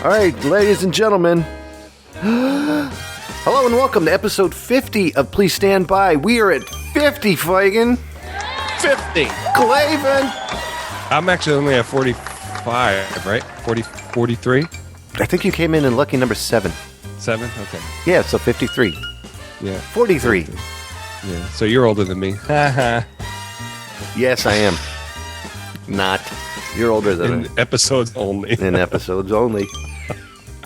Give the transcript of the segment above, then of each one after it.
All right, ladies and gentlemen. Hello and welcome to episode 50 of Please Stand By. We are at 50, Feigen. 50. Clavin. I'm actually only at 45, right? 43? I think you came in lucky number 7. 7? Okay. Yeah, so 53. Yeah. 43. Yeah. So you're older than me. Yes, I am. Not. You're older than In episodes only. In episodes only.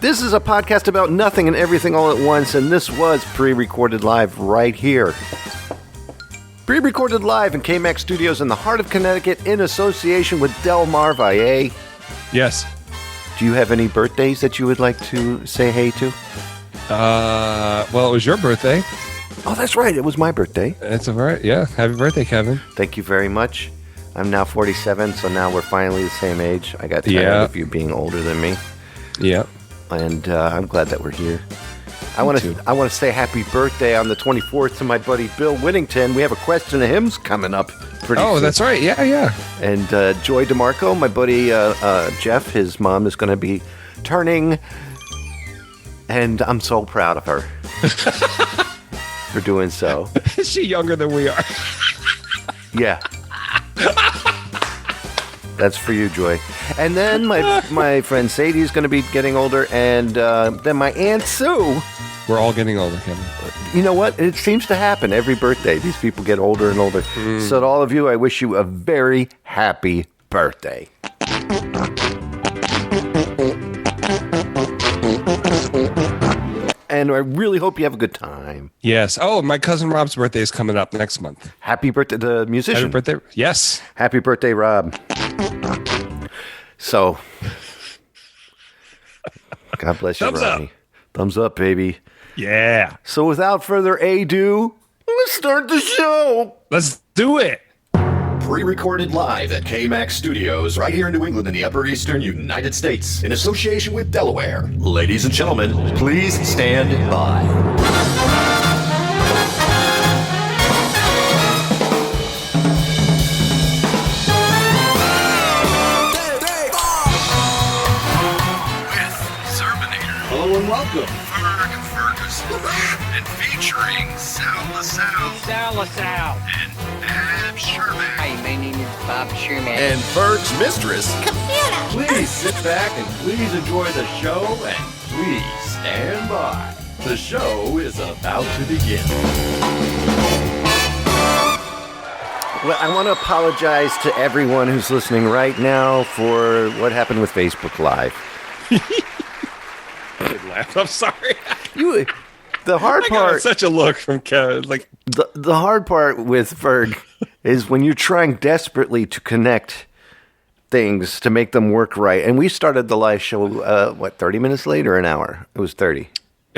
This is a podcast about nothing and everything all at once, and this was pre-recorded live right here. Pre-recorded live in KMAX Studios in the heart of Connecticut in association with Del Mar Valle. Yes. Do you have any birthdays that you would like to say hey to? Well, it was your birthday. Oh, that's right. It was my birthday. That's all right. Yeah. Happy birthday, Kevin. Thank you very much. I'm now 47, so now we're finally the same age. I got tired of you being older than me. Yeah. And I'm glad that we're here. I want to say happy birthday on the 24th to my buddy Bill Whittington. We have a question of hymns coming up pretty soon. That's right. Yeah. And Joy DeMarco, my buddy Jeff, his mom is going to be turning, and I'm so proud of her for doing so. Is she younger than we are? Yeah. That's for you, Joy. And then my friend Sadie is going to be getting older, and then my Aunt Sue. We're all getting older, Kevin. You know what? It seems to happen every birthday. These people get older and older. So to all of you, I wish you a very happy birthday. And I really hope you have a good time. Yes. Oh, my cousin Rob's birthday is coming up next month. Happy birthday, the musician. Happy birthday. Yes. Happy birthday, Rob. So, God bless you, Thumbs Ronnie. up. Thumbs up, baby. Yeah. So without further ado, let's start the show. Let's do it. Pre-recorded live at KMAX Studios right here in New England in the Upper Eastern United States in association with Delaware. Ladies and gentlemen, please stand by. Hello and welcome. Ferg and Ferguson. And featuring Sal LaSalle. Sal LaSalle. And Bob Sherman. Hi, my name is Bob Sherman. And Ferg's mistress. Kafira. Please sit back and please enjoy the show and please stand by. The show is about to begin. Well, I want to apologize to everyone who's listening right now for what happened with Facebook Live. I didn't laugh. I'm sorry. The hard I got part, such a look from Kevin. Like the hard part with Ferg is when you're trying desperately to connect things to make them work right. And we started the live show, 30 minutes late or an hour? It was 30.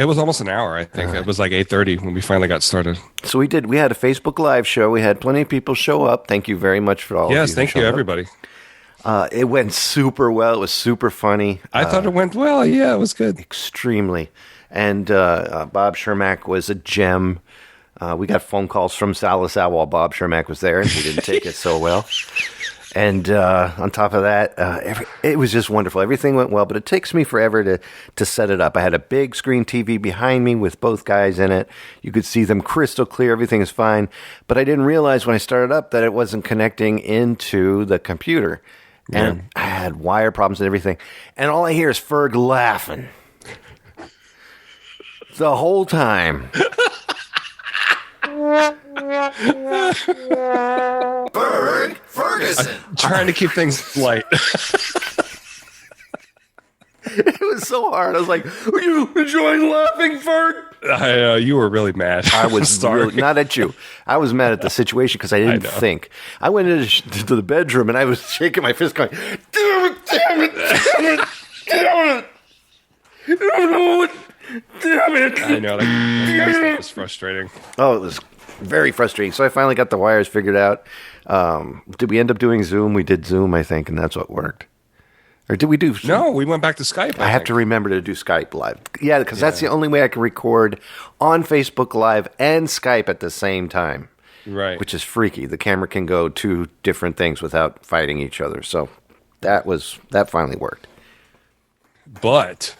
it was almost an hour. I think it was like 8:30 when we finally got started. So we had a Facebook Live show. We had plenty of people show up. Thank you very much for all of you. Yes, thank you, everybody. It went super well. It was super funny. I thought it went well. Yeah, it was good. Extremely. And Bob Shermack was a gem. We got phone calls from Sal LaSalle while Bob Shermack was there, and he didn't take it so well. And on top of that, it was just wonderful. Everything went well, but it takes me forever to set it up. I had a big screen TV behind me with both guys in it. You could see them crystal clear. Everything is fine. But I didn't realize when I started up that it wasn't connecting into the computer. And I had wire problems and everything. And all I hear is Ferg laughing the whole time. Ferg Ferguson. Trying to keep things light. It was so hard. I was like, "Are you enjoying laughing, Ferg?" You were really mad. I was really, not at you. I was mad at the situation because I didn't think. I went into the bedroom and I was shaking my fist going, damn it, damn it, damn it, damn it. Damn it. I know. That stuff was frustrating. Oh, it was very frustrating. So I finally got the wires figured out. Did we end up doing Zoom? We did Zoom, I think, and that's what worked. Or did we do? No, we went back to Skype. I have to remember to do Skype Live. Yeah, because that's the only way I can record on Facebook Live and Skype at the same time. Right. Which is freaky. The camera can go two different things without fighting each other. So that finally worked. But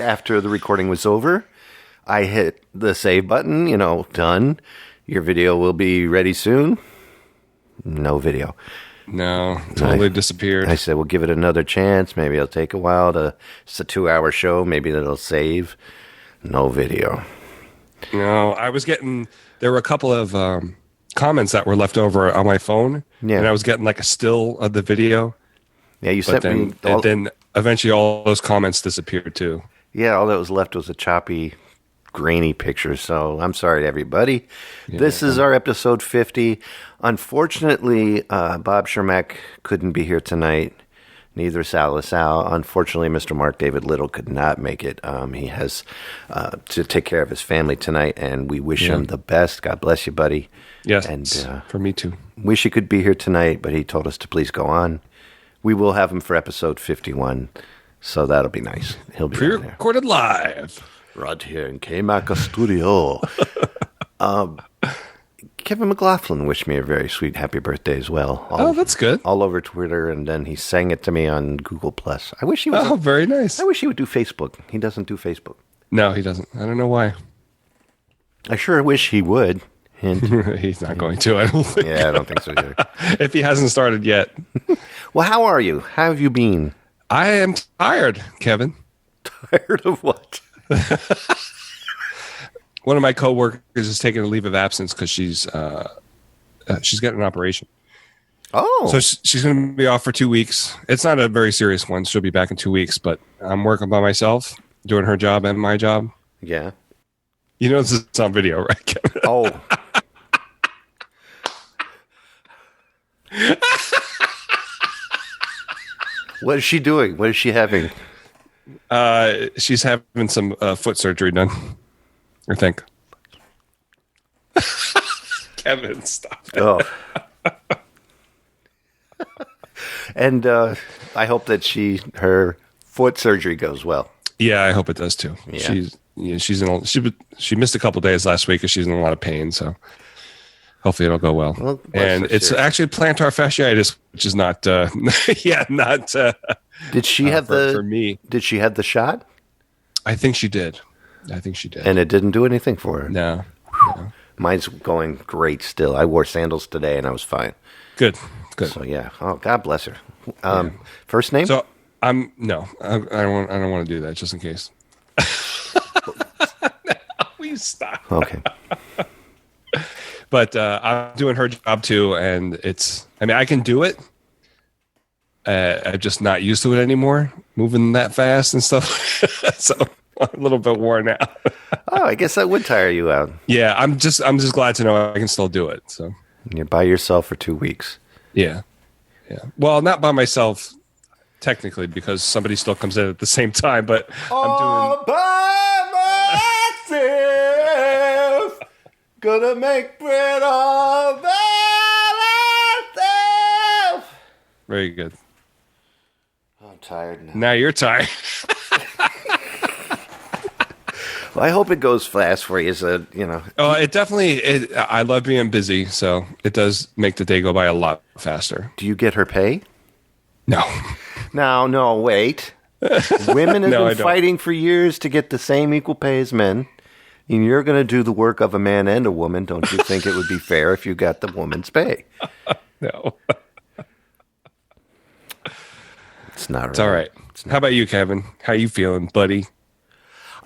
after the recording was over, I hit the save button, done. Your video will be ready soon. No video. no, totally disappeared. I said, we'll give it another chance. Maybe it'll take a while it's a 2-hour show. Maybe it'll save. No video. No, there were a couple of comments that were left over on my phone. Yeah. And I was getting like a still of the video. Yeah, you But sent me. then eventually all those comments disappeared too. Yeah, all that was left was a choppy, grainy picture. So I'm sorry to everybody. This is our episode 50. Unfortunately, Bob Shermack couldn't be here tonight. Neither Sal LaSalle. Unfortunately, Mr. Mark David Little could not make it. He has to take care of his family tonight, and we wish him the best. God bless you, buddy. Yes, And for me too. wish he could be here tonight, but he told us to please go on. We will have him for episode 51, so that'll be nice. He'll be on there. Pre-recorded live. Right here in K-Mac Studio. Kevin McLaughlin wished me a very sweet happy birthday as well. That's good. All over Twitter, and then he sang it to me on Google+. I wish he was. Oh, very nice. I wish he would do Facebook. He doesn't do Facebook. No, he doesn't. I don't know why. I sure wish he would. Hint. He's not going to, I don't think. Yeah, I don't think so either. If he hasn't started yet. Well, how are you? How have you been? I am tired, Kevin. Tired of what? One of my coworkers is taking a leave of absence because she's getting an operation. Oh. So she's going to be off for 2 weeks. It's not a very serious one. She'll be back in 2 weeks, but I'm working by myself, doing her job and my job. Yeah. You know this is on video, right, Kevin? Oh. What is she doing? What is she having? She's having some foot surgery done, I think. Kevin, stop it. Oh. And I hope that her foot surgery goes well. Yeah, I hope it does too. Yeah. She missed a couple days last week because she's in a lot of pain. So hopefully it'll go well. Well, and it's actually plantar fasciitis, which is not. Not. Did she have for me? Did she have the shot? I think she did. And it didn't do anything for her. No. Mine's going great still. I wore sandals today and I was fine. Good. So yeah. Oh, God bless her. First name? So I don't want to do that just in case. We stop. Okay. But I'm doing her job too, and I can do it. I'm just not used to it anymore, moving that fast and stuff. So I'm a little bit worn out. Oh, I guess that would tire you out. Yeah, I'm just glad to know I can still do it. So You're by yourself for 2 weeks. yeah. Well, not by myself technically, because somebody still comes in at the same time. But I'm doing by myself, gonna make bread all by myself. very good. I'm tired now. Now you're tired. Well, I hope it goes fast for you. So Oh, it definitely. I love being busy, so it does make the day go by a lot faster. Do you get her pay? No. No, wait. Women have No, I been don't. fighting for years to get the same equal pay as men. And you're going to do the work of a man and a woman. Don't you think it would be fair if you got the woman's pay? No. It's not right. It's all right. How about you, Kevin? How you feeling, buddy?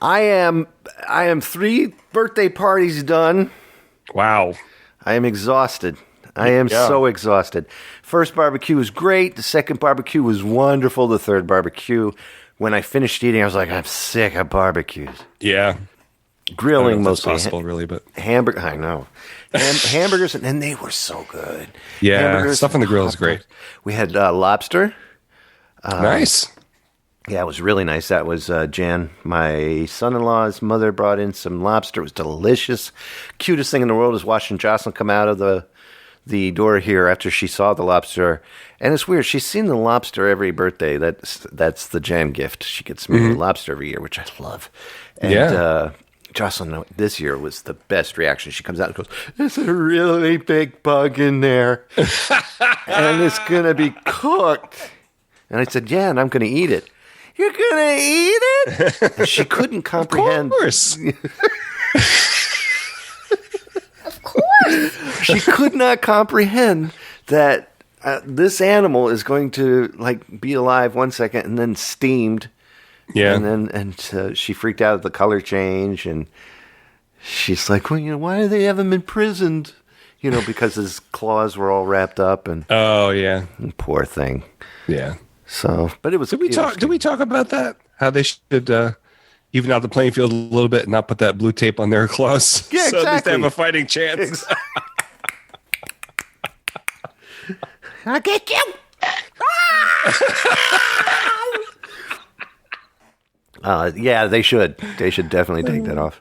I am 3 birthday parties done. Wow. I am exhausted. I am so exhausted. First barbecue was great. The second barbecue was wonderful. The third barbecue, when I finished eating, I was like, I'm sick of barbecues. Yeah. Grilling That's mostly. possible, really, but Hamburger. I know. Hamburgers, and they were so good. yeah, Hamburgers, stuff on the grill is great. We had lobster. Nice. Yeah, it was really nice. That was Jan, my son-in-law's mother, brought in some lobster. It was delicious. Cutest thing in the world is watching Jocelyn come out of the door here after she saw the lobster. And it's weird. She's seen the lobster every birthday. That's the Jan gift. She gets me a lobster every year, which I love. And Jocelyn, this year was the best reaction. She comes out and goes, "There's a really big bug in there. And it's going to be cooked." And I said, "Yeah, and I'm going to eat it." You're gonna eat it? And she couldn't comprehend. Of course. Of course. She could not comprehend that this animal is going to like be alive 1 second and then steamed. Yeah. And she freaked out at the color change, and she's like, well, why do they have him imprisoned? Because his claws were all wrapped up, and Oh yeah. poor thing. Yeah. So, but it was. Did we talk about that? How they should even out the playing field a little bit and not put that blue tape on their claws? Yeah, so at least they have exactly. a fighting chance. I'll get you. Yeah, they should. They should definitely take that off.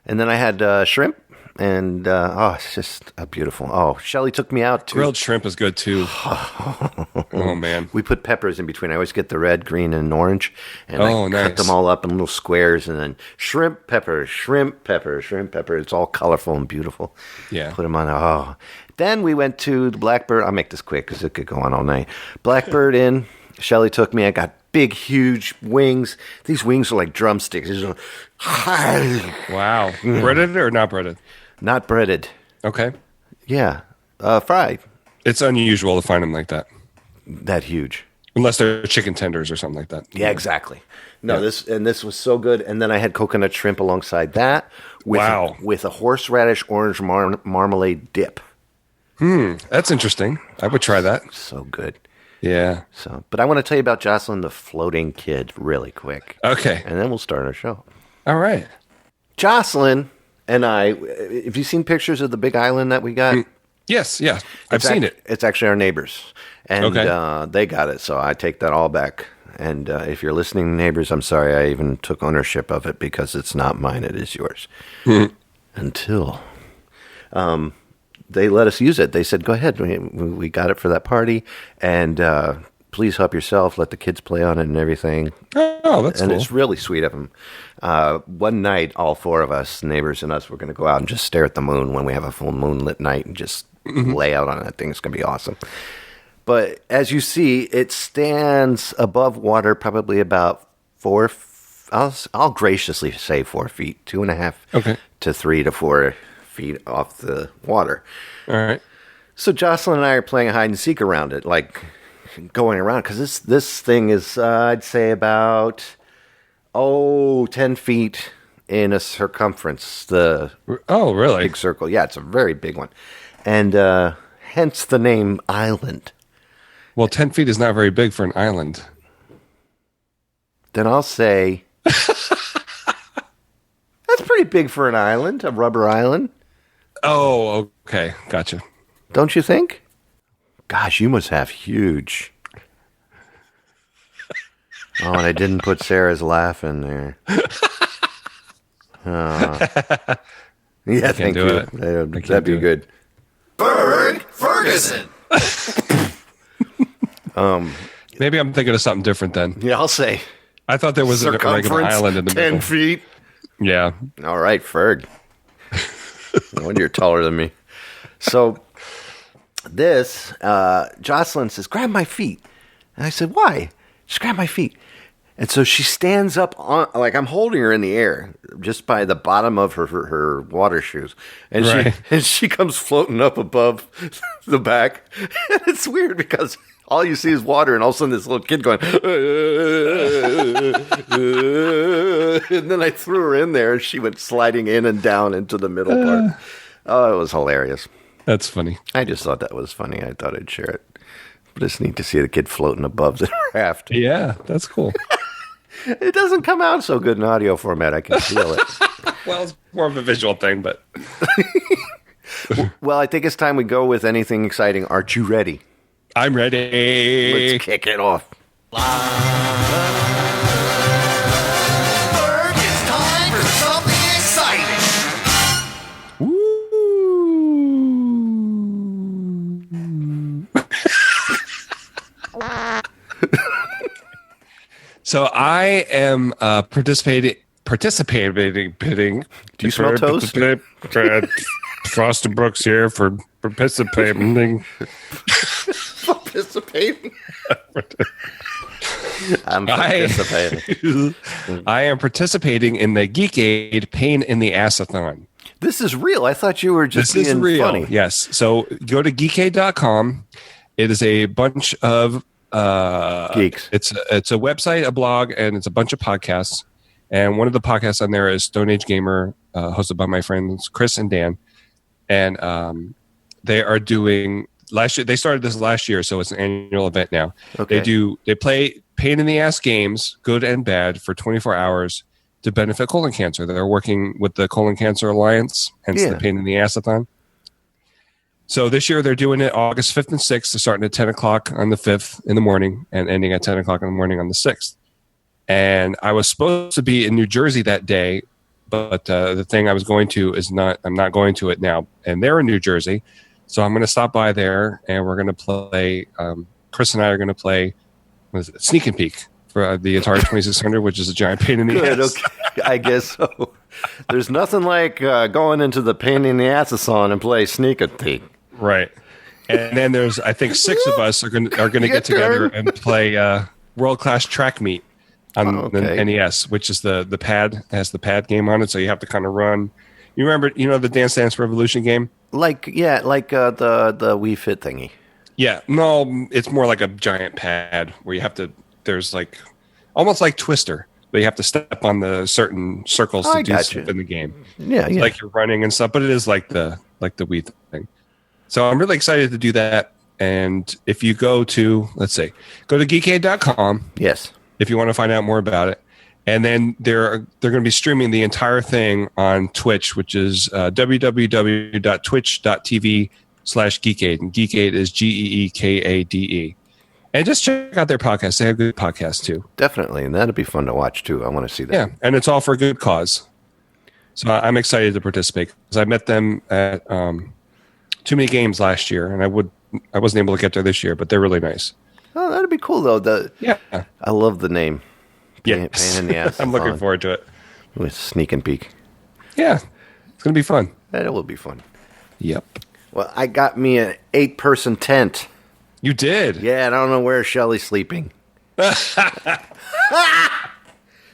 And then I had shrimp, and it's just beautiful. Oh, Shelly took me out to Grilled shrimp is good too. Oh man. We put peppers in between. I always get the red, green, and orange, and I cut nice. them all up in little squares, and then shrimp, pepper, shrimp, pepper, shrimp, pepper. It's all colorful and beautiful. Yeah. Put them on. Oh, then we went to the Blackbird. I'll make this quick because it could go on all night. Blackbird Inn. Shelly took me. I got big, huge wings. These wings are like drumsticks. Wow. Breaded or not breaded? Not breaded. Okay. Yeah, fried. It's unusual to find them like that. That huge. Unless they're chicken tenders or something like that. Yeah, exactly. No, this was so good. And then I had coconut shrimp alongside that with a horseradish orange marmalade dip. That's interesting. I would try that. So good. Yeah. So, but I want to tell you about Jocelyn the floating kid really quick. Okay. And then we'll start our show. All right. Jocelyn and I, have you seen pictures of the big island that we got? Yes. Yeah. I've seen it. It's actually our neighbors. And Okay. they got it, so I take that all back. And if you're listening, neighbors, I'm sorry I even took ownership of it because it's not mine, it is yours. Until they let us use it. They said, go ahead. We got it for that party. And please help yourself. Let the kids play on it and everything. Oh, that's And cool. it's really sweet of them. One night, all four of us, neighbors and us, we're going to go out and just stare at the moon when we have a full moonlit night and just lay out on that thing. It's going to be awesome. But as you see, it stands above water probably about I'll graciously say 4 feet, 2.5 to 3 to 4 feet off the water. All right. So Jocelyn and I are playing hide and seek around it, like going around, because this thing is, I'd say about 10 feet in a circumference. Oh, really? Big circle. Yeah, it's a very big one. And hence the name Island. Well, 10 feet is not very big for an island. Then I'll say that's pretty big for an island, a rubber island. Oh, okay. Gotcha. Don't you think? Gosh, you must have huge. Oh, and I didn't put Sarah's laugh in there. Yeah, thank you. That'd be good. Ferg Ferguson. Maybe I'm thinking of something different then. Yeah, I'll say I thought there was a regular circumference island in the 10 middle. feet. Yeah. All right, Ferg. No wonder you're taller than me. So this, Jocelyn says, grab my feet. And I said, why? Just grab my feet. And so she stands up on, like I'm holding her in the air, just by the bottom of her water shoes, and she comes floating up above the back. And it's weird because all you see is water, and all of a sudden this little kid going, and then I threw her in there, and she went sliding in and down into the middle part. Oh, it was hilarious. That's funny. I just thought that was funny. I thought I'd share it. But it's neat to see the kid floating above the raft. Yeah, that's cool. It doesn't come out so good in audio format. I can feel it. Well, it's more of a visual thing, but Well, I think it's time we go with anything exciting. Aren't you ready? I'm ready. Let's kick it off. Ferg, it's time for something exciting. So I am participating. Do you smell toast? Frosted Brooks here for participating. Participating. I'm participating. I am participating in the Geek Aid Pain in the Assathon. This is real. I thought you were just being funny. Yes. So go to geekaid.com. It is a bunch of geeks. It's a website, a blog, and it's a bunch of podcasts. And one of the podcasts on there is Stone Age Gamer, hosted by my friends Chris and Dan. And they are doing last year. They started this last year, so it's an annual event now. Okay. They play pain in the ass games, good and bad, for 24 hours to benefit colon cancer. They're working with the Colon Cancer Alliance, hence the Pain in the Assathon. So this year they're doing it August 5th and 6th. They're starting at 10 o'clock on the 5th in the morning and ending at 10 o'clock in the morning on the 6th. And I was supposed to be in New Jersey that day, but the thing I was going to I'm not going to it now. And they're in New Jersey. So I'm going to stop by there and we're going to play, Chris and I are going to play Sneak and Peek for the Atari 2600, which is a giant pain in the ass. Okay. I guess so. There's nothing like going into the pain in the assathon and play Sneak and Peek. Right. And then there's, I think 6 of us are going to get together and play World Class Track Meet on the NES, which is the pad, has the pad game on it. So you have to kind of run. You remember, the Dance Dance Revolution game? Like the Wii Fit thingy. Yeah. No, it's more like a giant pad where you have to, there's like, almost like Twister, but you have to step on the certain circles to do stuff in the game. Yeah, yeah. Like you're running and stuff, but it is like the Wii thing. So I'm really excited to do that. And if you go to, go to geekade.com. Yes. If you want to find out more about it. And then they're going to be streaming the entire thing on Twitch, which is www.twitch.tv/geekade. And Geekade is GEEKADE. And just check out their podcast. They have good podcasts too. Definitely. And that'd be fun to watch too. I want to see that. Yeah. And it's all for a good cause. So I'm excited to participate because I met them at Too Many Games last year. And I wasn't able to get there this year, but they're really nice. Oh, that'd be cool though. Yeah. I love the name. Pain in the ass. I'm looking forward to it. With Sneak and Peek. Yeah. It's going to be fun. That will be fun. Yep. Well, I got me an 8-person tent. You did? Yeah, I don't know where Shelly's sleeping. We got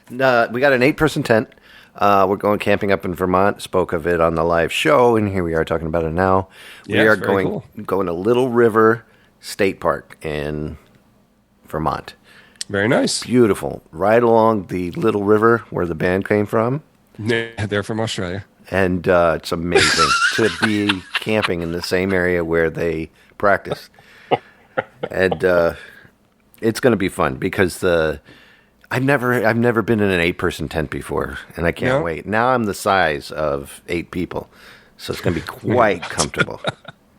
an 8-person tent. We're going camping up in Vermont. Spoke of it on the live show, and here we are talking about it now. We are going to Little River State Park in Vermont. Very nice. Beautiful. Right along the Little River where the band came from. Yeah, they're from Australia. And it's amazing to be camping in the same area where they practice. And it's going to be fun because I've never been in an 8-person tent before, and I can't wait. Now I'm the size of 8 people, so it's going to be quite comfortable.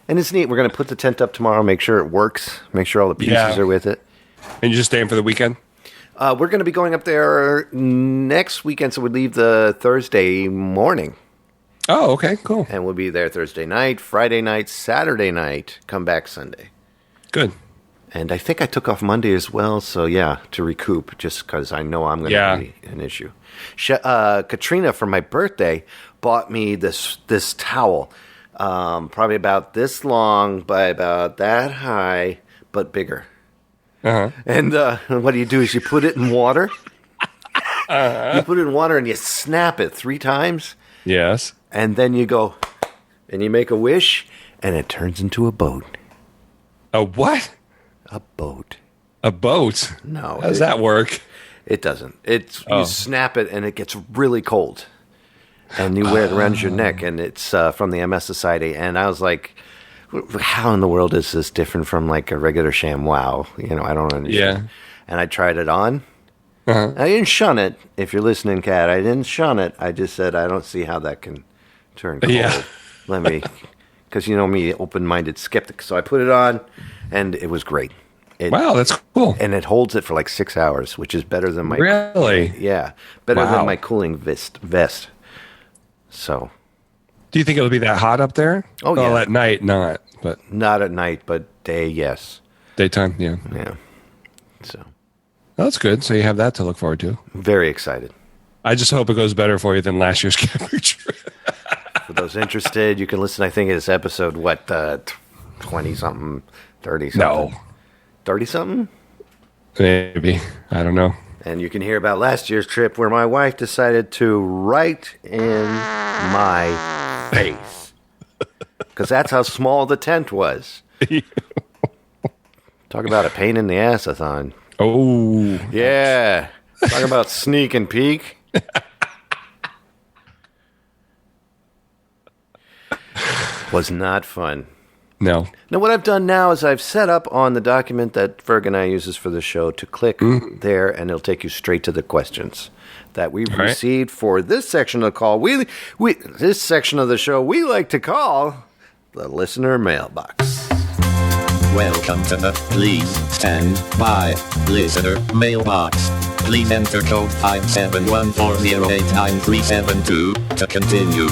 And it's neat. We're going to put the tent up tomorrow, make sure it works, make sure all the pieces are with it. And you're just staying for the weekend? We're going to be going up there next weekend, so we leave the Thursday morning. Oh, okay, cool. And we'll be there Thursday night, Friday night, Saturday night, come back Sunday. Good. And I think I took off Monday as well, so yeah, to recoup, just because I know I'm going to be an issue. Katrina, for my birthday, bought me this towel, probably about this long by about that high, but bigger. Uh-huh. And what do? Is you put it in water. You put it in water and you snap it 3 times. Yes. And then you go and you make a wish and it turns into a boat. A what? A boat. A boat? No. How does that work? It doesn't. You snap it and it gets really cold. And you wear it around your neck, and it's from the MS Society. And I was like, how in the world is this different from like a regular ShamWow? I don't understand. Yeah. And I tried it on. Uh-huh. I didn't shun it. If you're listening, Kat, I didn't shun it. I just said I don't see how that can turn cold. Yeah. Because you know me, open-minded skeptic. So I put it on, and it was great. Wow, that's cool. And it holds it for like 6 hours, which is better than my really. Yeah, better than my cooling vest. So. Do you think it'll be that hot up there? Oh, yeah. Well, at night, not. But not at night, but day, yes. Daytime, yeah. Yeah. So. Well, that's good. So you have that to look forward to. Very excited. I just hope it goes better for you than last year's camping trip. For those interested, you can listen. I think it's episode 20-something, 30-something. No. 30-something? Maybe. I don't know. And you can hear about last year's trip where my wife decided to write in my face. Because that's how small the tent was. Talk about a pain in the ass-a-thon. Oh. Yeah. Talk about sneak and peek. Was not fun. No. Now, what I've done now is I've set up on the document that Ferg and I uses for the show to click there, and it'll take you straight to the questions that we've received for this section of the call. This section of the show we like to call the listener mailbox. Welcome to the Please Stand By Listener Mailbox. Please enter code 571408937 to continue.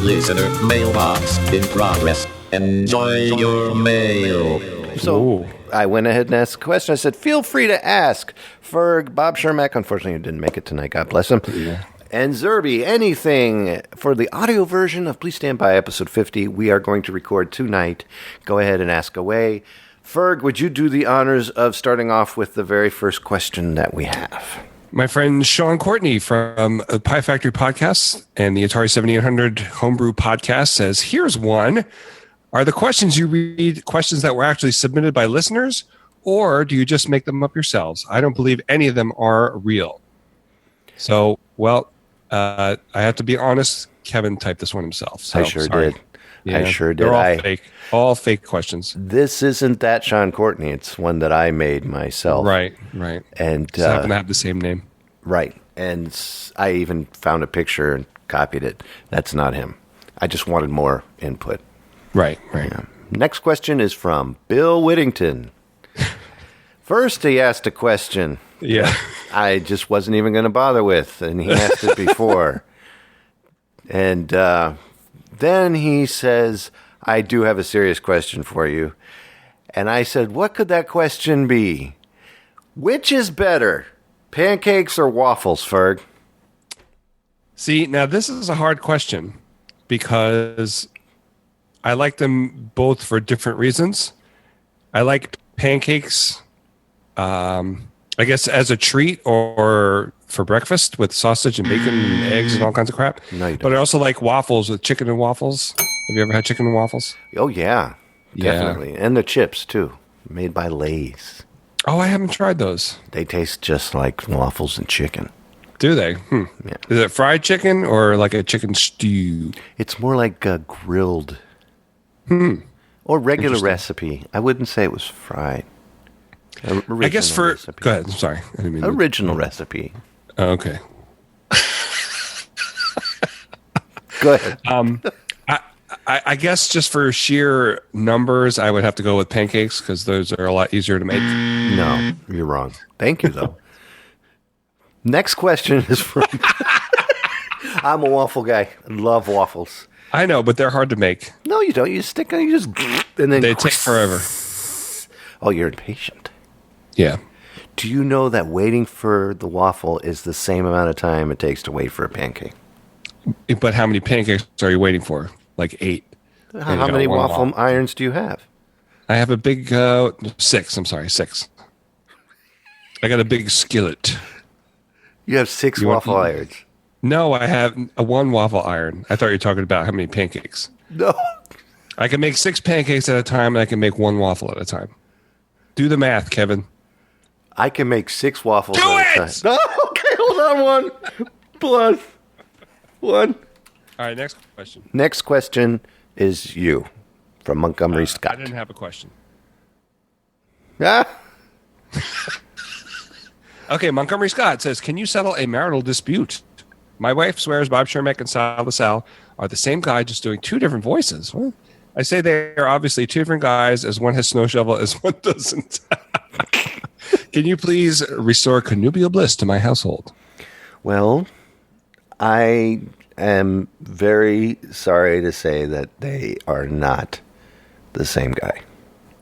Listener Mailbox in progress. Enjoy your mail. So I went ahead and asked a question. I said, feel free to ask. Ferg, Bob Shermack, unfortunately didn't make it tonight. God bless him. Yeah. And Zerby, anything for the audio version of Please Stand By episode 50 we are going to record tonight. Go ahead and ask away. Ferg, would you do the honors of starting off with the very first question that we have? My friend Sean Courtney from Pie Factory Podcast and the Atari 7800 Homebrew Podcast says, here's one. Are the questions you read questions that were actually submitted by listeners, or do you just make them up yourselves? I don't believe any of them are real. So, well, I have to be honest. Kevin typed this one himself. So, I sure did. Yeah, I sure did. They're all fake. All fake questions. This isn't that Sean Courtney. It's one that I made myself. Right. And just happen to have the same name. Right. And I even found a picture and copied it. That's not him. I just wanted more input. Right. Yeah. Next question is from Bill Whittington. First, he asked a question. Yeah. I just wasn't even going to bother with, and he asked it before. And then he says, I do have a serious question for you. And I said, what could that question be? Which is better, pancakes or waffles, Ferg? See, now this is a hard question because I like them both for different reasons. I like pancakes, I guess, as a treat or for breakfast with sausage and bacon and eggs and all kinds of crap. No, you don't. But I also like waffles with chicken and waffles. Have you ever had chicken and waffles? Oh, yeah. Definitely. Yeah. And the chips, too, made by Lay's. Oh, I haven't tried those. They taste just like waffles and chicken. Do they? Yeah. Is it fried chicken or like a chicken stew? It's more like grilled. Or regular recipe. I wouldn't say it was fried. I guess for... Recipe. Go ahead. I'm sorry. I didn't mean Original recipe. Oh, okay. Go ahead. I guess just for sheer numbers, I would have to go with pancakes because those are a lot easier to make. No, you're wrong. Thank you, though. Next question is from... I'm a waffle guy. I love waffles. I know, but they're hard to make. No, you don't. You stick on, you just... And then they take forever. Oh, you're impatient. Yeah. Do you know that waiting for the waffle is the same amount of time it takes to wait for a pancake? But how many pancakes are you waiting for? Like 8. How many waffle irons do you have? I have a big 6. I'm sorry, 6. I got a big skillet. You have 6 waffle irons. No, I have a 1 waffle iron. I thought you were talking about how many pancakes. No. I can make 6 pancakes at a time, and I can make 1 waffle at a time. Do the math, Kevin. I can make 6 waffles Do at a it! time. No, okay, hold on. 1 plus 1. All right, next question. Next question is you, from Montgomery Scott. I didn't have a question. Ah. Okay, Montgomery Scott says, can you settle a marital dispute? My wife swears Bob Shermack and Sal LaSalle are the same guy, just doing 2 different voices. Well, I say they are obviously 2 different guys, as one has snow shovel, as one doesn't. Can you please restore connubial bliss to my household? Well, I am very sorry to say that they are not the same guy.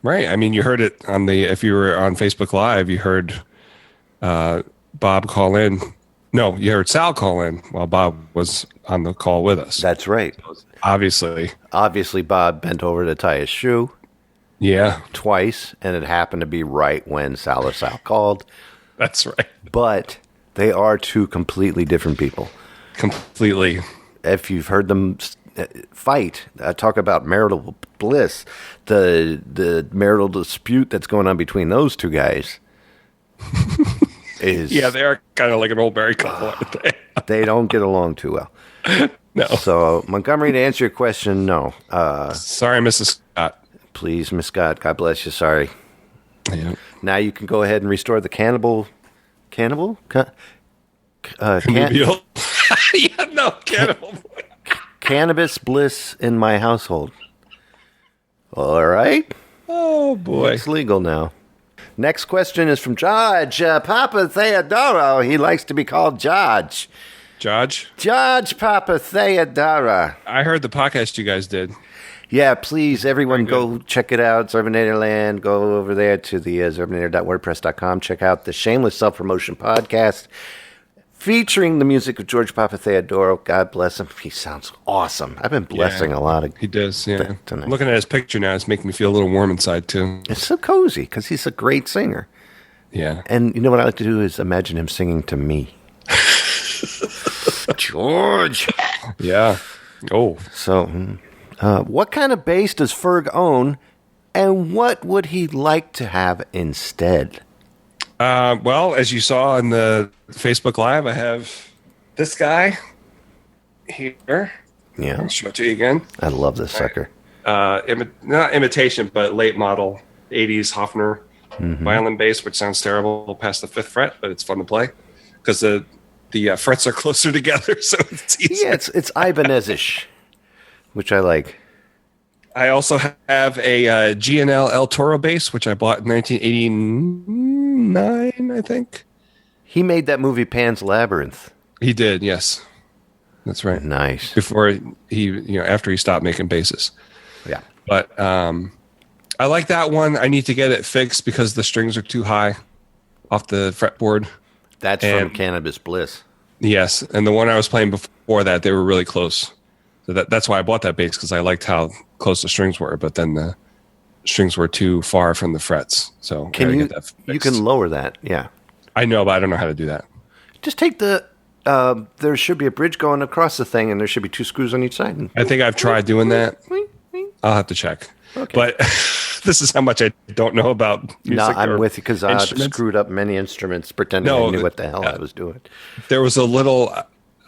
Right. I mean, you heard it on if you were on Facebook Live, you heard Bob call in. No, you heard Sal call in while Bob was on the call with us. That's right. Obviously. Obviously, Bob bent over to tie his shoe. Yeah, twice, and it happened to be right when Salazar called. that's right. But they are two completely different people. Completely. If you've heard them fight, talk about marital bliss, the marital dispute that's going on between those two guys is... Yeah, they are kind of like an old married couple, aren't they? They don't get along too well. No. So, Montgomery, to answer your question, no. Sorry, Mrs. Scott. Please, Miss Scott, God bless you, sorry. Yeah. Now you can go ahead and restore the cannibal? Cannibal? Cannabis bliss in my household. All right. Oh, boy. It's legal now. Next question is from George. Papa Theodoro. He likes to be called George. George? George Papa Theodora. I heard the podcast you guys did. Yeah, please, everyone go check it out. It's Urbanator Land. Go over there to the urbanator.wordpress.com. Check out the Shameless Self-Promotion Podcast featuring the music of George Papa Theodoro. God bless him. He sounds awesome. I've been blessing a lot of... He does, yeah. tonight. Looking at his picture now, it's making me feel a little warm inside, too. It's so cozy because he's a great singer. Yeah. And you know what I like to do is imagine him singing to me. George. Yeah. Oh. So, what kind of bass does Ferg own, and what would he like to have instead? Well, as you saw in the Facebook Live, I have this guy here. Yeah. I'll show it to you again. I love this sucker. Not imitation, but late model 80s Hofner violin bass, which sounds terrible past the 5th fret, but it's fun to play because the frets are closer together, so it's easier. Yeah, it's Ibanez-ish, which I like. I also have a G&L El Toro bass, which I bought in 1989, I think. He made that movie Pan's Labyrinth. He did, yes. That's right. Nice. Before after he stopped making basses. Yeah. But I like that one. I need to get it fixed because the strings are too high off the fretboard. That's from Cannabis Bliss. Yes, and the one I was playing before that, they were really close. So that's why I bought that bass, because I liked how close the strings were, but then the strings were too far from the frets. So you can lower that, yeah. I know, but I don't know how to do that. Just take there should be a bridge going across the thing, and there should be 2 screws on each side. I think I've tried doing that. I'll have to check. Okay. But this is how much I don't know about music. No, I'm with you, because I screwed up many instruments pretending I knew what the hell I was doing. There was a little...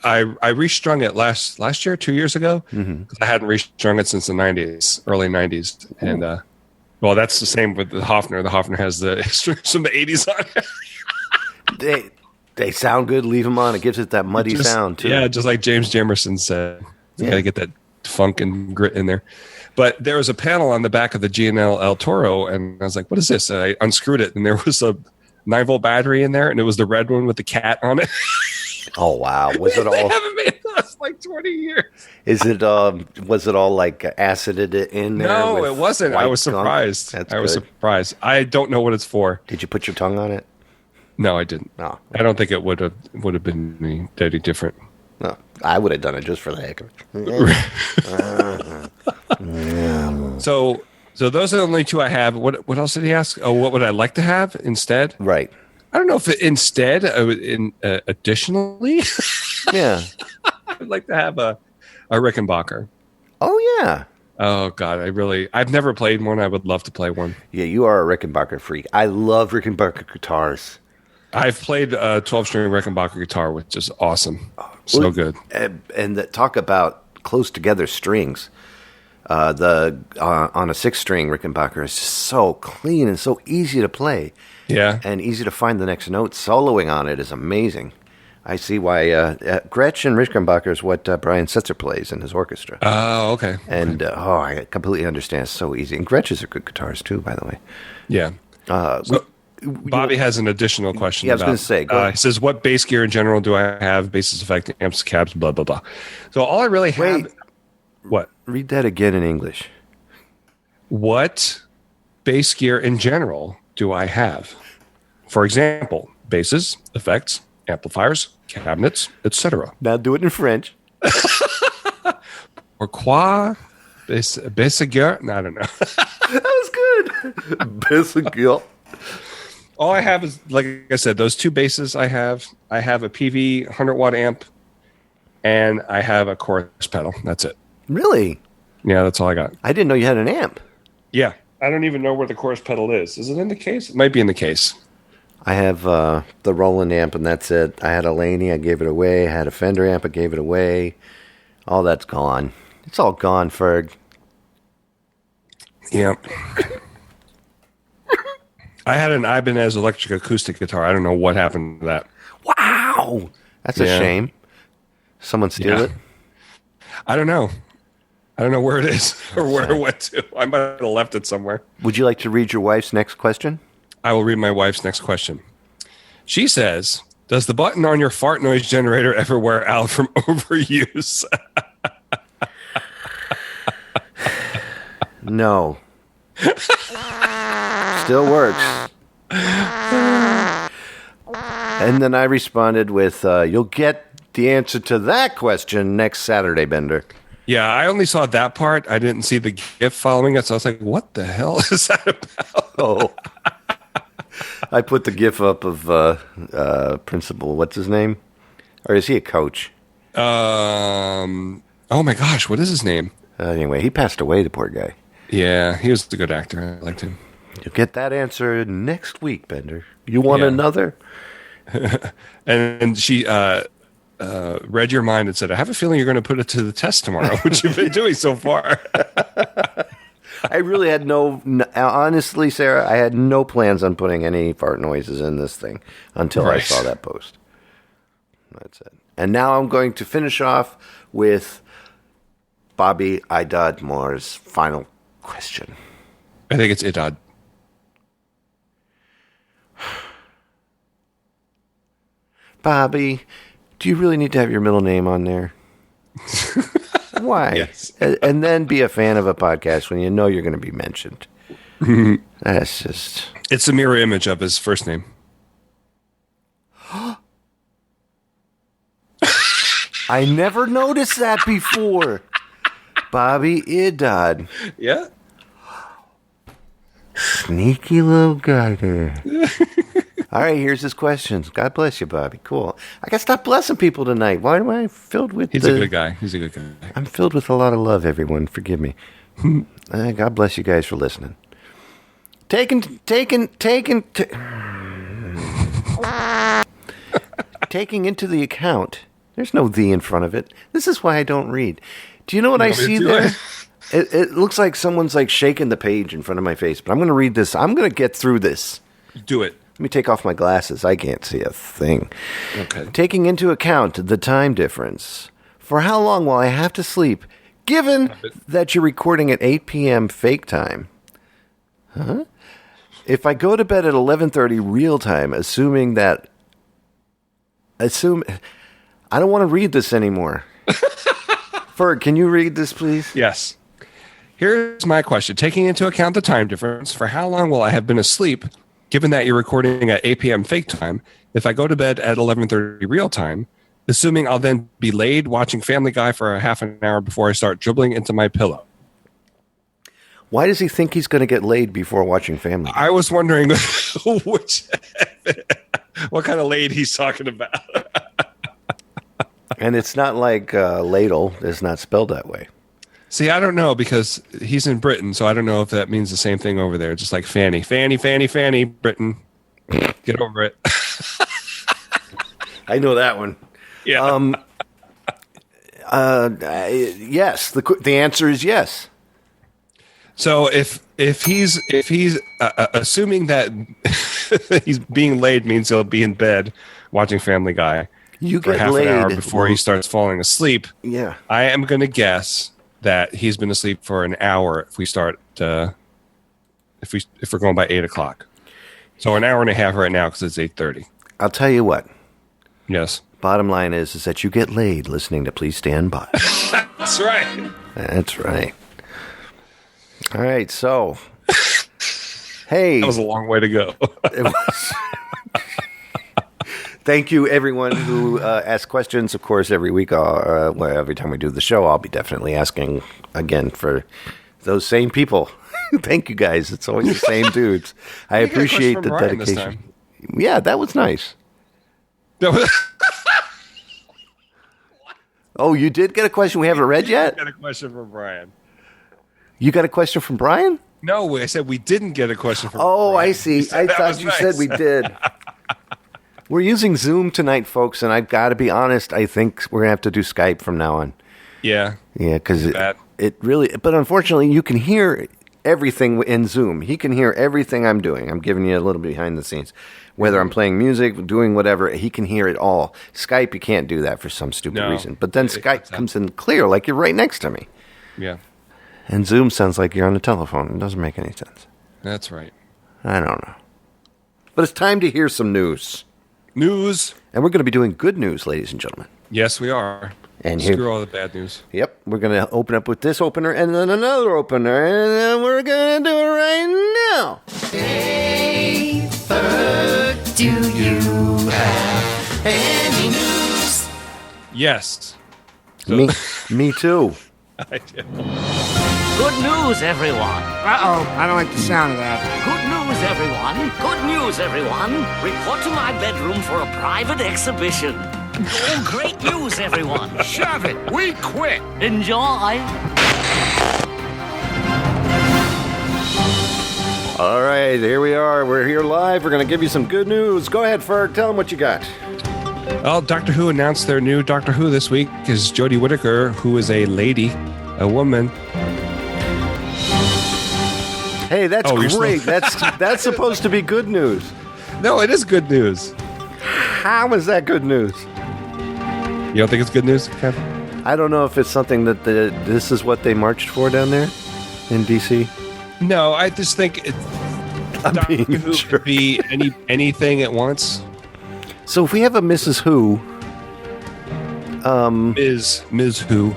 I restrung it last year, 2 years ago, because I hadn't restrung it since the 90s, early 90s. And, well, that's the same with the Hofner. The Hofner has the strings from the 80s on it. They sound good. Leave them on. It gives it that muddy sound, too. Yeah, just like James Jamerson said. You got to get that funk and grit in there. But there was a panel on the back of the G&L El Toro, and I was like, what is this? And I unscrewed it, and there was a 9-volt battery in there, and it was the red one with the cat on it. Oh wow! Was it all? They haven't made us like 20 years. Is it? Was it all like acided in there? No, it wasn't. I was surprised. I was surprised. I don't know what it's for. Did you put your tongue on it? No, I didn't. No, I don't think it would have been any different. No, I would have done it just for the heck of it. So those are the only 2 I have. What else did he ask? Oh, what would I like to have instead? Right. I don't know if instead, additionally, yeah, I'd like to have a Rickenbacker. Oh yeah. Oh God, I've never played one. I would love to play one. Yeah, you are a Rickenbacker freak. I love Rickenbacker guitars. I've played a 12-string Rickenbacker guitar, which is awesome. So good. And talk about close together strings. On a 6-string Rickenbacker is so clean and so easy to play. Yeah. And easy to find the next note. Soloing on it is amazing. I see why Gretchen Rickenbacker is what Brian Setzer plays in his orchestra. Oh, okay. And I completely understand. It's so easy. And Gretches are good guitars too, by the way. Yeah. Bobby has an additional question. Yeah, I was going to say. Go he says, what bass gear in general do I have? Basses, effect, amps, cabs, blah, blah, blah. So all I really have... Wait. What? Read that again in English. What bass gear in general do I have? For example, basses, effects, amplifiers, cabinets, etc. Now do it in French. Pourquoi Basic. No, I don't know. That was good. Basic. All I have is, like I said, those two bases I have. I have a PV 100-watt amp, and I have a chorus pedal. That's it. Really? Yeah, that's all I got. I didn't know you had an amp. Yeah. I don't even know where the chorus pedal is. Is it in the case? It might be in the case. I have the Roland amp, and that's it. I had a Laney. I gave it away. I had a Fender amp. I gave it away. All that's gone. It's all gone, Ferg. Yeah. I had an Ibanez electric acoustic guitar. I don't know what happened to that. Wow. That's a shame. Someone steal it? I don't know. I don't know where it is or where it went to. I might have left it somewhere. Would you like to read your wife's next question? I will read my wife's next question. She says, does the button on your fart noise generator ever wear out from overuse? No. Still works. And then I responded with, you'll get the answer to that question next Saturday, Bender. Yeah, I only saw that part. I didn't see the GIF following it, so I was like, what the hell is that about? Oh. I put the GIF up of Principal, what's his name? Or is he a coach? Oh my gosh, what is his name? Anyway, he passed away, the poor guy. Yeah, he was a good actor. I liked him. You'll get that answer next week, Bender. You want another? And she read your mind and said, I have a feeling you're going to put it to the test tomorrow, which you've been doing so far. I really had honestly, Sarah, I had no plans on putting any fart noises in this thing until I saw that post. That's it. And now I'm going to finish off with Bobby Idod Moore's final question. I think it's Idod. Bobby, do you really need to have your middle name on there? Why? Yes. And then be a fan of a podcast when you know you're going to be mentioned. That's just... It's a mirror image of his first name. I never noticed that before. Bobby Idod. Yeah. Sneaky little guy there. All right, here's his questions. God bless you, Bobby. Cool. I got to stop blessing people tonight. Why am I filled with... He's a good guy. He's a good guy. I'm filled with a lot of love, everyone. Forgive me. God bless you guys for listening. Taking into the account... There's no "the" in front of it. This is why I don't read. Do you know what I see there? It looks like someone's like shaking the page in front of my face, but I'm going to read this. I'm going to get through this. Do it. Let me take off my glasses. I can't see a thing. Okay. Taking into account the time difference. For how long will I have to sleep, given that you're recording at 8 p.m. fake time? Huh? If I go to bed at 11:30 real time, I don't want to read this anymore. Ferg, can you read this, please? Yes. Here's my question. Taking into account the time difference, for how long will I have been asleep, given that you're recording at 8 p.m. fake time, if I go to bed at 11:30 real time, assuming I'll then be laid watching Family Guy for a half an hour before I start dribbling into my pillow? Why does he think he's going to get laid before watching Family Guy? I was wondering what kind of laid he's talking about. And it's not like ladle. It's not spelled that way. See, I don't know because he's in Britain, so I don't know if that means the same thing over there. Just like Fanny. Fanny, Fanny, Fanny, Britain. Get over it. I know that one. Yeah. Yes. The answer is yes. So if he's assuming that he's being laid means he'll be in bed watching Family Guy You for get half laid an hour before he starts falling asleep. Yeah. I am going to guess that he's been asleep for an hour if we start if we're going by 8 o'clock. So an hour and a half right now because it's 8:30. I'll tell you what. Yes. Bottom line is that you get laid listening to Please Stand By. That's right. That's right. All right, so hey, That was a long way to go. it was. Thank you, everyone who asked questions. Of course, every week, every time we do the show, I'll be definitely asking again for those same people. Thank you, guys. It's always the same dudes. I appreciate the dedication. Yeah, that was nice. Oh, you did get a question we haven't read yet? I got a question from Brian. You got a question from Brian? No, I said we didn't get a question from Brian. I see. I thought you said we did. We're using Zoom tonight, folks, and I've got to be honest. I think we're going to have to do Skype from now on. Yeah. Yeah, because it really... But unfortunately, you can hear everything in Zoom. He can hear everything I'm doing. I'm giving you a little behind the scenes. Whether I'm playing music, doing whatever, he can hear it all. Skype, you can't do that for some stupid reason. But then Skype comes in clear, like you're right next to me. Yeah. And Zoom sounds like you're on the telephone. It doesn't make any sense. That's right. I don't know. But it's time to hear some news. News. And we're going to be doing good news, ladies and gentlemen. Yes, we are. And screw all the bad news. Yep. We're going to open up with this opener and then another opener. And then we're going to do it right now. Hey, Ferg, do you have any news? Yes. Me too. I do. Good news, everyone. Uh-oh, I don't like the sound of that. Good news, everyone. Good news, everyone. Report to my bedroom for a private exhibition. Oh, great news, everyone. Shove it. We quit. Enjoy. All right, here we are. We're here live. We're going to give you some good news. Go ahead, Ferg. Tell them what you got. Well, Doctor Who announced their new Doctor Who this week is Jodie Whittaker, who is a lady, a woman. Hey, that's great. That's supposed to be good news. No, it is good news. How is that good news? You don't think it's good news, Kev? I don't know if it's something that this is what they marched for down there in D.C. No, I just think Doctor Who could be anything at once. So if we have a Mrs. Who, Ms. Who.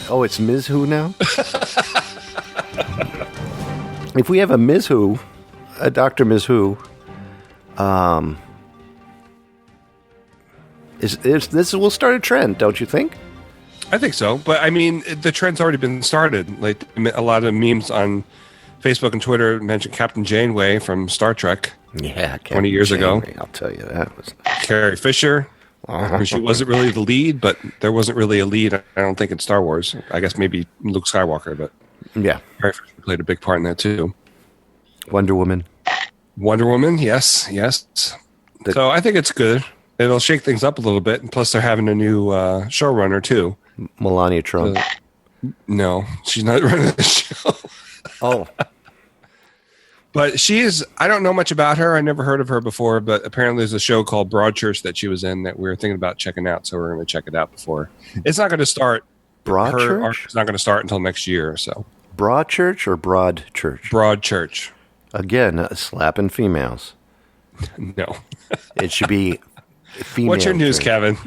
Oh, it's Ms. Who now? If we have a Ms. Who, a Dr. Ms. Who, this will start a trend, don't you think? I think so, but I mean, the trend's already been started. Like a lot of memes on Facebook and Twitter mentioned Captain Janeway from Star Trek. Yeah, 20 years ago. I'll tell you that was Carrie Fisher. She wasn't really the lead, but there wasn't really a lead, I don't think, in Star Wars. I guess maybe Luke Skywalker, but yeah, Carrie Fisher played a big part in that too. Wonder Woman, yes. So I think it's good. It'll shake things up a little bit, and plus they're having a new showrunner too. Melania Trump. No, she's not running the show. Oh. But I don't know much about her. I never heard of her before, but apparently there's a show called Broadchurch that she was in that we were thinking about checking out, so we're going to check it out before. It's not going to start. Broadchurch? Her arc is not going to start until next year or so. Broadchurch or Broadchurch? Broadchurch. Again, slapping females. No. It should be female. What's your news, Kevin?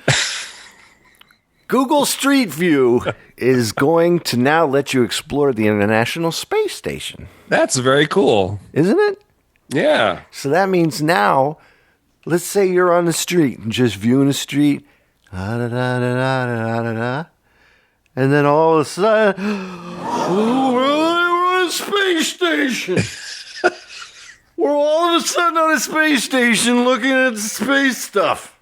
Google Street View is going to now let you explore the International Space Station. That's very cool. Isn't it? Yeah. So that means now, let's say you're on the street and just viewing the street, and then all of a sudden, we're on a space station. We're all of a sudden on a space station looking at the space stuff.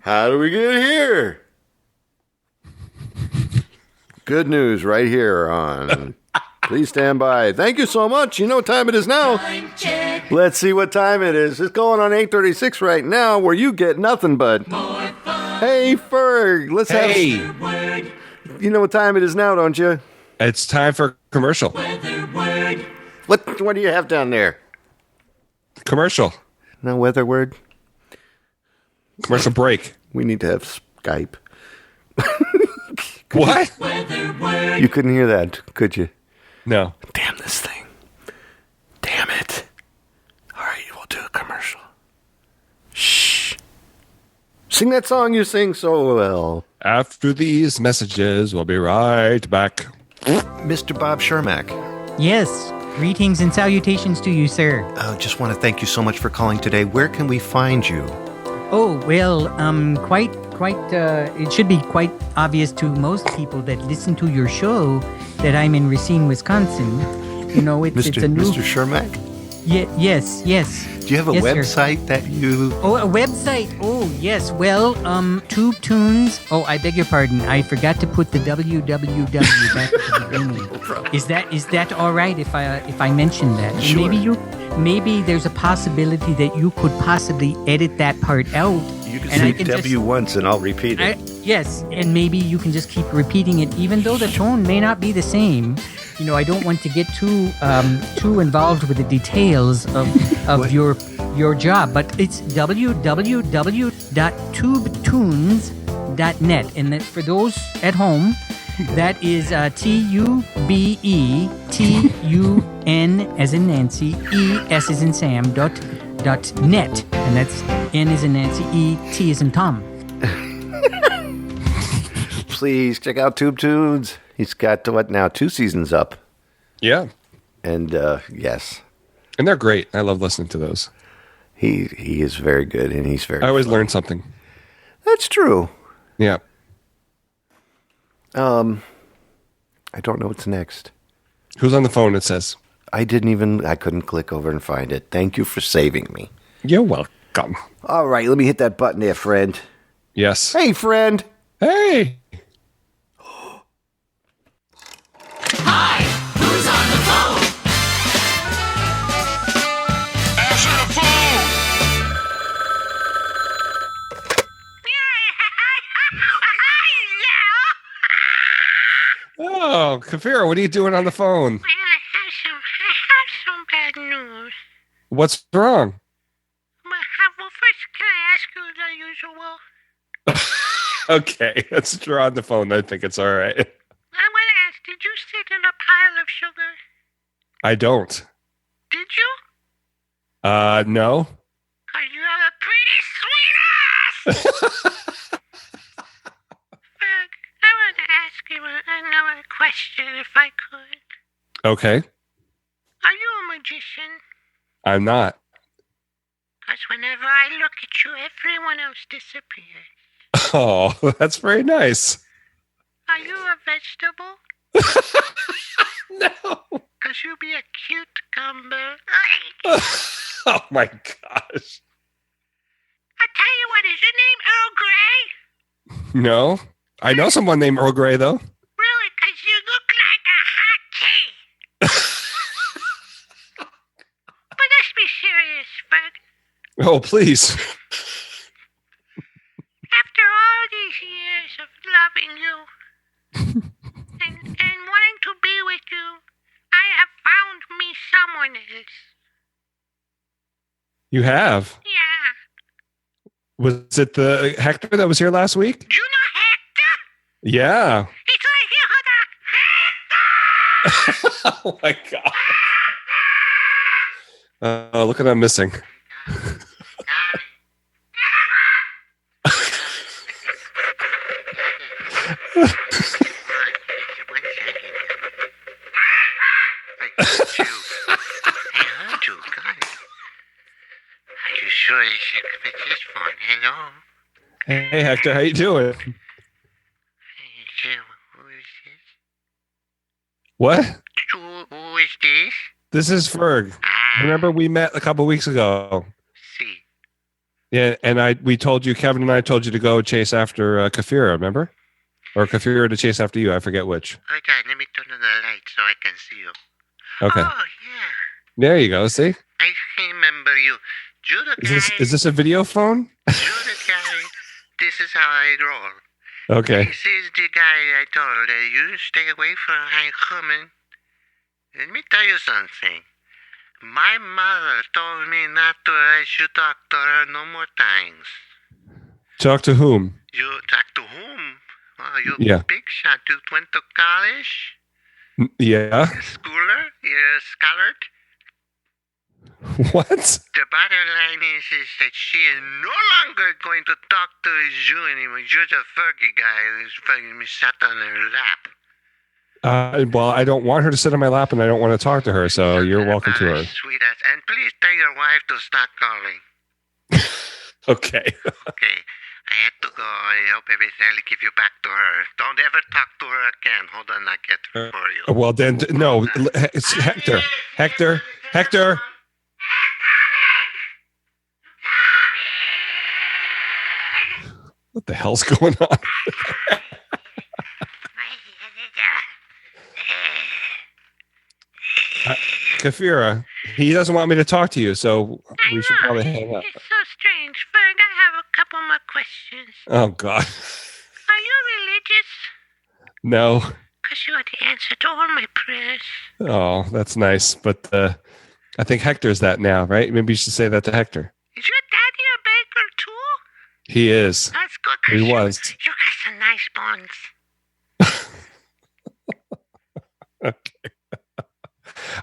How do we get here? Good news right here on Please Stand By. Thank you so much. You know what time it is now. Let's see what time it is. It's going on 8:36 right now where you get nothing but Hey, Ferg. Let's have... You know what time it is now, don't you? It's time for commercial. What do you have down there? Commercial. No weather word? Commercial break. We need to have Skype. What? You couldn't hear that, could you? No. Damn this thing. Damn it. All right, we'll do a commercial. Shh. Sing that song you sing so well. After these messages, we'll be right back. Mr. Bob Shermack. Yes. Greetings and salutations to you, sir. Just want to thank you so much for calling today. Where can we find you? Oh, well, it should be quite obvious to most people that listen to your show that I'm in Racine, Wisconsin. You know, it's a new... Mr. Shermack? Yes. Do you have a website that you... Oh, a website. Oh, yes. Well, Tube Tunes. Oh, I beg your pardon. I forgot to put the www back at the beginning. Is that all right if I mention that? Sure. Maybe there's a possibility that you could possibly edit that part out. You can say W once and I'll repeat it. Yes, and maybe you can just keep repeating it, even though the tone may not be the same. You know, I don't want to get too involved with the details of your job, but it's www.tubetunes.net, and that for those at home, that is TUBETUN as in Nancy, ES as in Sam dot net, and that's N as in Nancy, ET as in Tom. Please check out Tube Tunes. He's got 2 seasons up. Yeah. And yes. And they're great. I love listening to those. He is very good, and he's very I always learn something. That's true. Yeah. I don't know what's next. Who's on the phone, it says? I couldn't click over and find it. Thank you for saving me. You're welcome. All right, let me hit that button there, friend. Yes. Hey, friend. Hey. Hi, who's on the phone? Answer the phone! Oh, Kafira, what are you doing on the phone? Well, I have some bad news. What's wrong? Well, first, can I ask you the usual? Okay, let's draw on the phone. I think it's all right. I want to ask, did you sit in a pile of sugar? I don't. Did you? No. Because you have a pretty sweet ass! Ferg, I want to ask you another question, if I could. Okay. Are you a magician? I'm not. Because whenever I look at you, everyone else disappears. Oh, that's very nice. Are you a vegetable? No. Because you be a cucumber. Oh, my gosh. I tell you what, is your name Earl Grey? No. I know someone named Earl Grey, though. Really? Because you look like a hot tea. But let's be serious, Ferg. Oh, please. After all these years of loving you and wanting to be with you, I have found me someone else. You have? Yeah. Was it the Hector that was here last week? Do you know Hector? Yeah. It's right here, Hector! Oh, my God. Look at I'm missing. Are you sure you should pick this phone? Hello? Hey, Hector, how you doing? Hey, Jim, who is this? What? Who is this? This is Ferg. Remember we met a couple weeks ago? See. Yeah, and Kevin and I told you to go chase after Kafira, remember? Or Kafira to chase after you, I forget which. Okay, let me turn on the light so I can see you. Okay. Oh, yeah. There you go, see? I remember you. You're the guy. Is this a video phone? You're the guy. This is how I roll. Okay. This is the guy I told you stay away from high coming. Let me tell you something. My mother told me not to let you talk to her no more times. Talk to whom? You talk to whom? Oh, you Yeah. big shot. You went to college? Yeah. Schooler? You're a scholar? What? The bottom line is that she is no longer going to talk to you anymore. You're the Fergie guy who's fucking sat on her lap. Well, I don't want her to sit on my lap, and I don't want to talk to her, so you're welcome to her. Sweet ass. And please tell your wife to stop calling. Okay. Okay. I had to go. I hope everything. I'll give you back to her. Don't ever talk to her again. Hold on, I'll get her for you. Well, then, no. It's Hector. Hector. What the hell's going on? Kafira, he doesn't want me to talk to you, so we should probably hang up. It's so strange, Ferg. I have a couple more questions. Oh, God. Are you religious? No. Because you are the answer to all my prayers. Oh, that's nice. But I think Hector's that now, right? Maybe you should say that to Hector. Is your daddy a baker too? He is. That's good. 'Cause He was. You got some nice buns. Okay.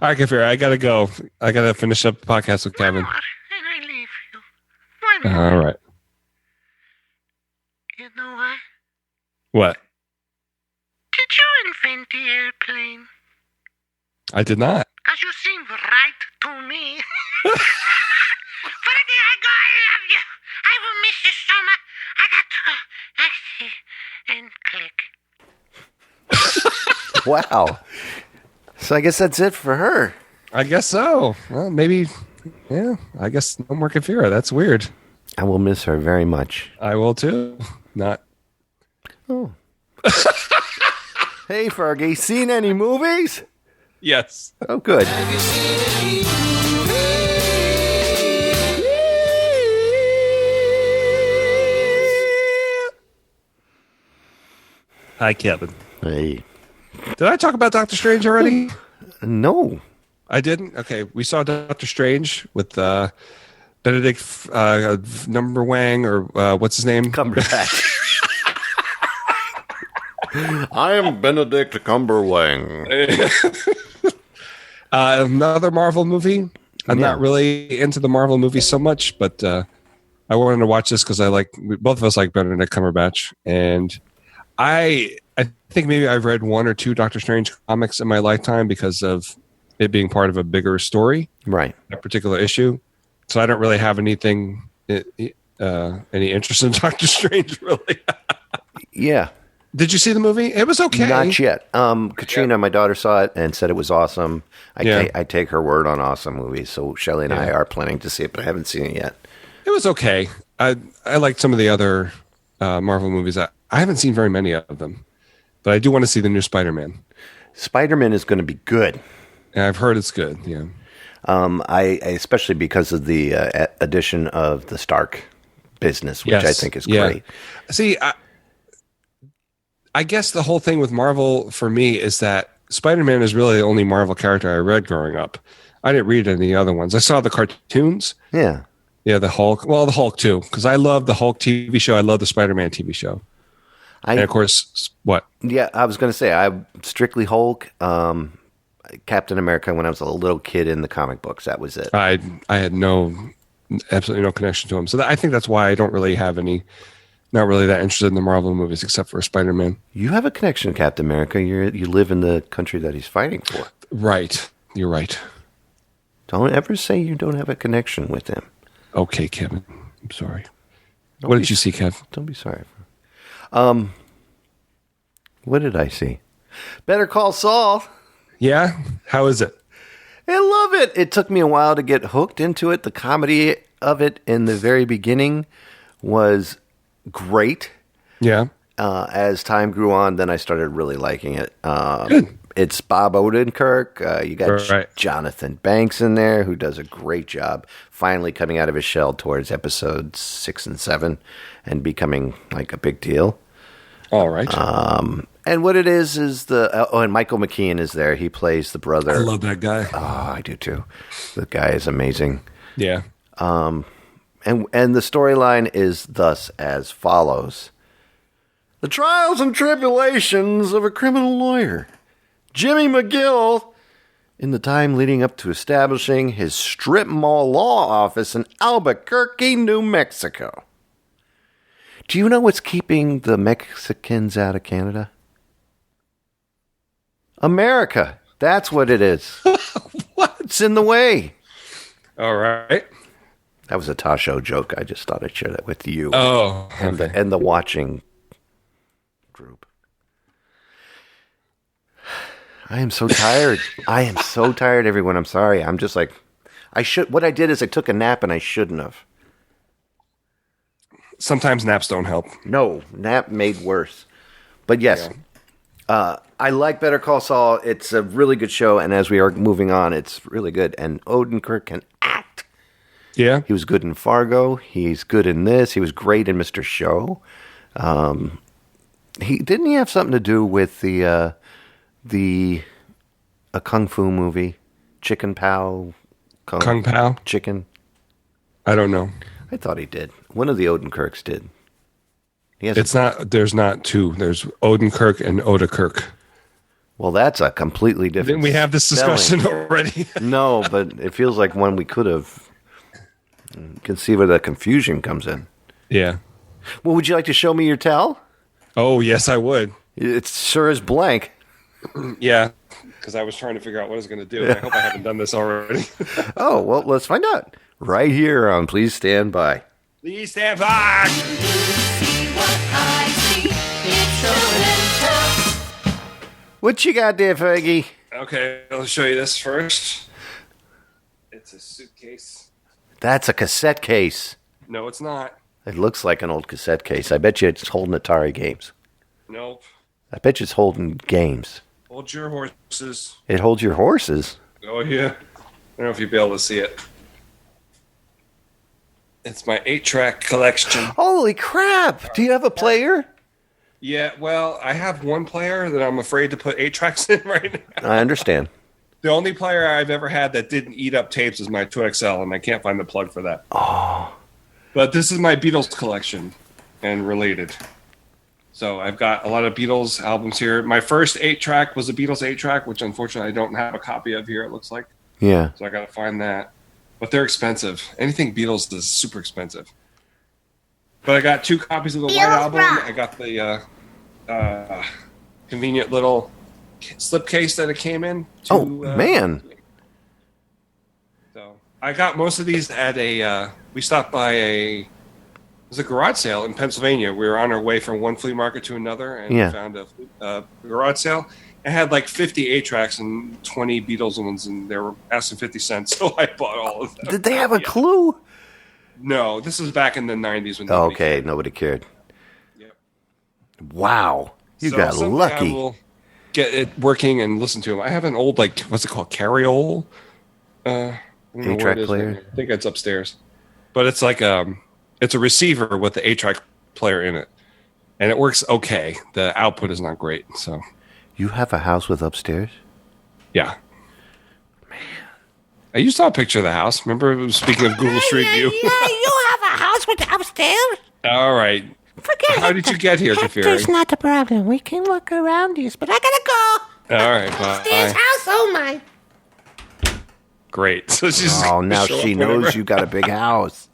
All right, Kafira, I got to go. I got to finish up the podcast with Kevin. One more, and I leave you. One more. All right. You know what? What? Did you invent the airplane? I did not. Because you seem right to me. Fergie, I love you. I will miss you so much. I got to go. I see. And click. Wow. So I guess that's it for her. I guess so. Well, maybe, yeah, I guess no more Kafira. That's weird. I will miss her very much. I will too. Not. Oh. Hey, Fergie, seen any movies? Yes. Oh, good. Hi, Kevin. Hey. Did I talk about Doctor Strange already? No. I didn't? Okay. We saw Doctor Strange with Benedict Number Wang, or what's his name? Cumberbatch. I am Benedict Cumberwang. Another Marvel movie. I'm not really into the Marvel movies so much, but I wanted to watch this because both of us like Benedict Cumberbatch, and I think maybe I've read one or two Doctor Strange comics in my lifetime because of it being part of a bigger story, right? That particular issue. So I don't really have anything, any interest in Doctor Strange, really. Yeah. Did you see the movie? It was okay. Not yet. Katrina, my daughter, saw it and said it was awesome. I take her word on awesome movies. So Shelley and I are planning to see it, but I haven't seen it yet. It was okay. I liked some of the other Marvel movies. I haven't seen very many of them, but I do want to see the new Spider-Man. Spider-Man is going to be good. And I've heard it's good. Yeah. I especially because of the addition of the Stark business, which I think is great. See, I guess the whole thing with Marvel for me is that Spider-Man is really the only Marvel character I read growing up. I didn't read any other ones. I saw the cartoons. Yeah. Yeah, the Hulk. Well, the Hulk too, because I love the Hulk TV show. I love the Spider-Man TV show. And of course, what? Yeah, I was going to say, I'm strictly Hulk. Captain America when I was a little kid in the comic books. That was it. I had absolutely no connection to him. So I think that's why I don't really have not really that interested in the Marvel movies except for Spider-Man. You have a connection to Captain America. You live in the country that he's fighting for. Right. You're right. Don't ever say you don't have a connection with him. Okay, Kevin. I'm sorry. What did you see, Kev? Don't be sorry. What did I see? Better Call Saul. Yeah? How is it? I love it. It took me a while to get hooked into it. The comedy of it in the very beginning was great. Yeah. As time grew on, then I started really liking it. Good. It's Bob Odenkirk. You got Jonathan Banks in there, who does a great job finally coming out of his shell towards episodes 6 and 7 and becoming like a big deal. All right. And what it is and Michael McKean is there. He plays the brother. I love that guy. Oh, I do too. The guy is amazing. Yeah. And the storyline is thus as follows. The trials and tribulations of a criminal lawyer, Jimmy McGill, in the time leading up to establishing his strip mall law office in Albuquerque, New Mexico. Do you know what's keeping the Mexicans out of Canada? America. That's what it is. What? It's in the way. All right. That was a Tasho joke. I just thought I'd share that with you. Oh, okay. and the watching group. I am so tired. I am so tired, everyone. I'm sorry. I'm just like, what I did is I took a nap and I shouldn't have. Sometimes naps don't help. No, nap made worse. But yes, I like Better Call Saul. It's a really good show. And as we are moving on, it's really good. And Odenkirk can act. Yeah. He was good in Fargo. He's good in this. He was great in Mr. Show. Didn't he have something to do with a kung fu movie, Chicken Pow, Kung Pao Chicken? I don't know. I thought he did. One of the Odenkirks did. It's not. There's not two. There's Odenkirk and Odekirk. Well, that's a completely different. Didn't we have this discussion spelling. already? No, but it feels like one we could have. You can see where the confusion comes in. Yeah. Well, would you like to show me your towel? Oh, yes, I would. It sure is blank. Yeah, because I was trying to figure out what I was going to do. I hope I haven't done this already. Oh, well, let's find out. Right here on Please Stand By. Please stand by. What you got there, Fergie? Okay, I'll show you this first. It's a suitcase. That's a cassette case. No, it's not. It looks like an old cassette case. I bet you it's holding Atari games. Nope. I bet you it's holding games. Hold your horses. It holds your horses. Oh, yeah. I don't know if you'll be able to see it. It's my 8-track collection. Holy crap! Do you have a player? Yeah, well, I have one player that I'm afraid to put 8 tracks in right now. I understand. The only player I've ever had that didn't eat up tapes is my 2XL, and I can't find the plug for that. Oh. But this is my Beatles collection and related. So I've got a lot of Beatles albums here. My first 8-track was a Beatles 8-track, which unfortunately I don't have a copy of here, it looks like. Yeah. So I got to find that. But they're expensive. Anything Beatles is super expensive. But I got 2 copies of the White Album. I got the convenient little slipcase that it came in. Man. So I got most of these at we stopped by it was a garage sale in Pennsylvania. We were on our way from one flea market to another and we found a garage sale. It had like 50 8-tracks and 20 Beatles ones, and they were asking 50 cents, so I bought all of them. Did they have a clue? No, this was back in the 90s. When nobody cared. Yep. Wow. You got lucky. I will get it working and listen to them. I have an old, what's it called? Kafira All? 8-track player? I think it's upstairs. But it's like it's a receiver with the 8-track player in it. And it works okay. The output is not great, so... You have a house with upstairs? Yeah. Man. You saw a picture of the house. Remember, speaking of Google Street View? Yeah, you have a house with upstairs? All right. Forget How did you get here, Kafira? That's not the problem. We can walk around this, but I gotta go. All right, bye. Upstairs house, oh my. Great. So she's now she knows you got a big house.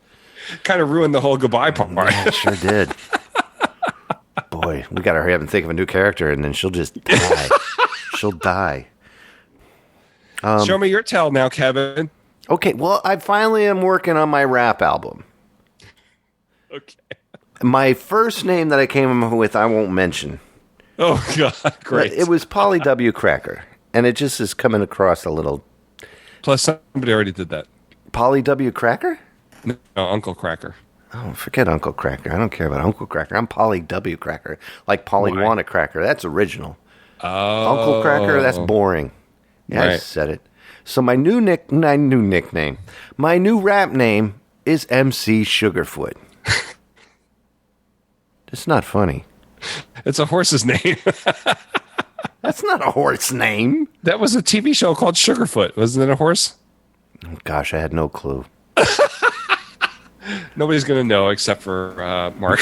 Kind of ruined the whole goodbye part. Yeah, it sure did. Boy, we got to hurry up and think of a new character, and then she'll just die. She'll die. Show me your tell now, Kevin. Okay, well, I finally am working on my rap album. Okay. My first name that I came up with, I won't mention. Oh, God, great. It was Polly W. Cracker, and it just is coming across a little... Plus, somebody already did that. Polly W. Cracker? No, Uncle Cracker. Oh, forget Uncle Cracker. I don't care about Uncle Cracker. I'm Polly W. Cracker. Like Polly Wanna Cracker. That's original. Oh. Uncle Cracker, that's boring. Yeah, I said it. So my new nickname, my new rap name is MC Sugarfoot. It's not funny. It's a horse's name. That's not a horse name. That was a TV show called Sugarfoot. Wasn't it a horse? Oh, gosh, I had no clue. Nobody's going to know except for Mark.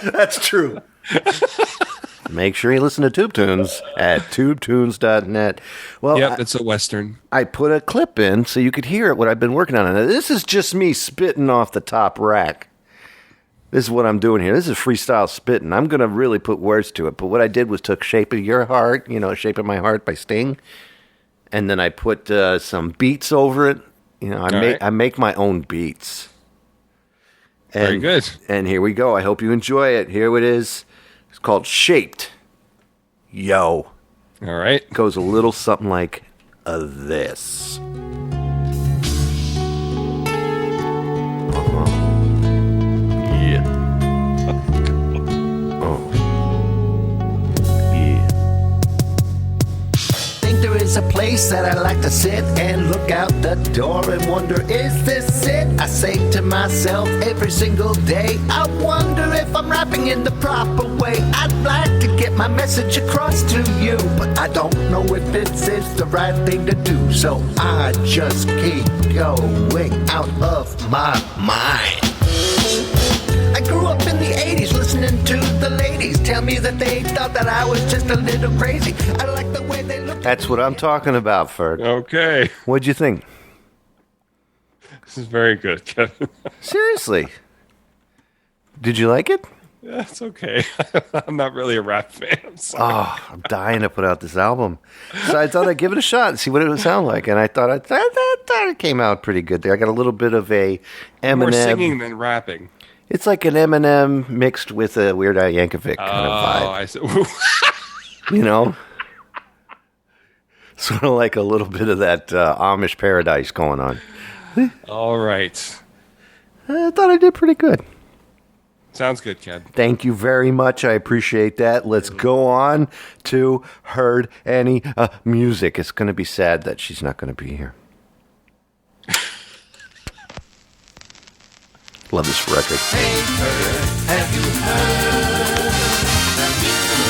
That's true. Make sure you listen to Tube Tunes at tubetunes.net. Well, yep, it's a Western. I put a clip in so you could hear what I've been working on. And this is just me spitting off the top rack. This is what I'm doing here. This is freestyle spitting. I'm going to really put words to it. But what I did was took Shape of Your Heart, Shape of My Heart by Sting. And then I put some beats over it. I make my own beats. And, Very good. And here we go. I hope you enjoy it. Here it is. It's called Shaped. Yo. All right. It goes a little something like this. Yeah. Oh. Yeah. Think there is a place that I like to sit and look out the door and wonder, is this it? I say to myself every single day, I wonder if I'm rapping in the proper way. I'd like to get my message across to you, but I don't know if this is the right thing to do, so I just keep going out of my mind. I grew up in the 80s listening to the ladies tell me that they thought that I was just a little crazy. I like the way they look. That's what I'm talking about, Ferg. Okay. What'd you think? This is very good, Kevin. Seriously. Did you like it? Yeah, it's okay. I'm not really a rap fan. I'm sorry. Oh, I'm dying to put out this album. So I thought I'd give it a shot and see what it would sound like. And I thought it came out pretty good there. I got a little bit of a Eminem. More singing than rapping. It's like an Eminem mixed with a Weird Al Yankovic kind of vibe. Oh, I see. You know? Sort of like a little bit of that Amish paradise going on. All right. I thought I did pretty good. Sounds good, Ken. Thank you very much. I appreciate that. Let's go on to Heard Any Music. It's going to be sad that she's not going to be here. Love this record. Hey, Ferg, have you heard the music?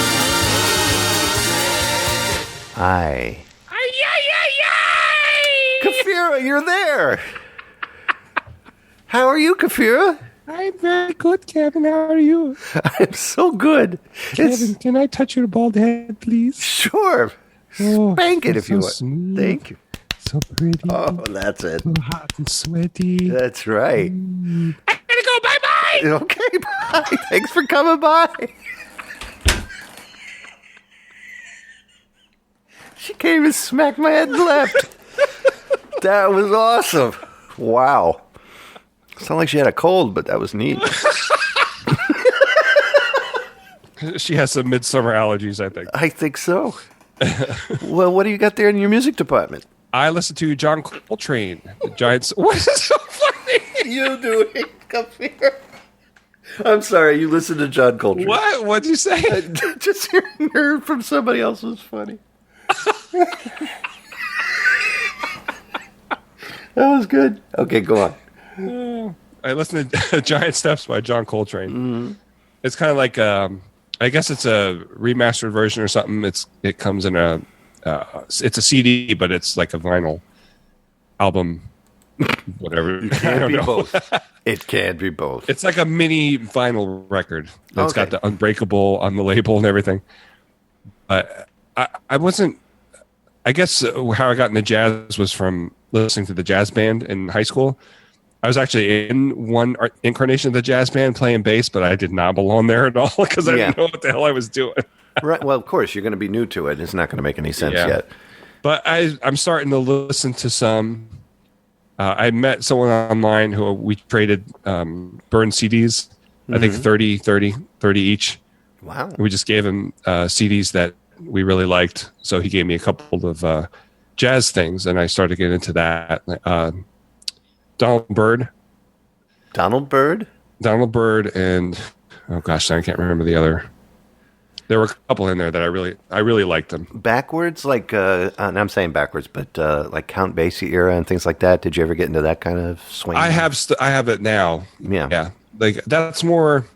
Hi. Kafira, you're there. How are you, Kafira? I'm very good, Kevin. How are you? I'm so good. Kevin, can I touch your bald head, please? Sure. Spank it if you want. Smooth, Thank you. so pretty. Oh, that's it. So hot and sweaty. That's right. I'm gonna go. Bye-bye. Okay, bye. Thanks for coming by. She came and smacked my head and left. That was awesome. Wow. Sounded like she had a cold, but that was neat. She has some midsummer allergies, I think. I think so. Well, what do you got there in your music department? I listen to John Coltrane, the Giants. What is so funny? You doing? Come here. I'm sorry, you listened to John Coltrane. What? What'd you say? Just hearing her from somebody else was funny. That was good. Okay, go on. I listen to Giant Steps by John Coltrane. Mm-hmm. It's kind of like, I guess it's a remastered version or something. It comes in it's a CD, but it's like a vinyl album, whatever. It can be both. It can be both. It's like a mini vinyl record that's got the Unbreakable on the label and everything. I wasn't. I guess how I got into jazz was from listening to the jazz band in high school. I was actually in one incarnation of the jazz band playing bass, but I did not belong there at all because I didn't know what the hell I was doing. Right. Well, of course, you're going to be new to it. It's not going to make any sense yet. But I'm starting to listen to some. I met someone online who we traded burned CDs. Mm-hmm. I think 30 each. Wow. We just gave him CDs that we really liked. So he gave me a couple of jazz things, and I started getting into that. Donald Byrd, and oh gosh, I can't remember the other. There were a couple in there that I really liked them. Backwards, like and I'm saying backwards, but like Count Basie era and things like that. Did you ever get into that kind of swing? I have it now. Yeah. Like that's more.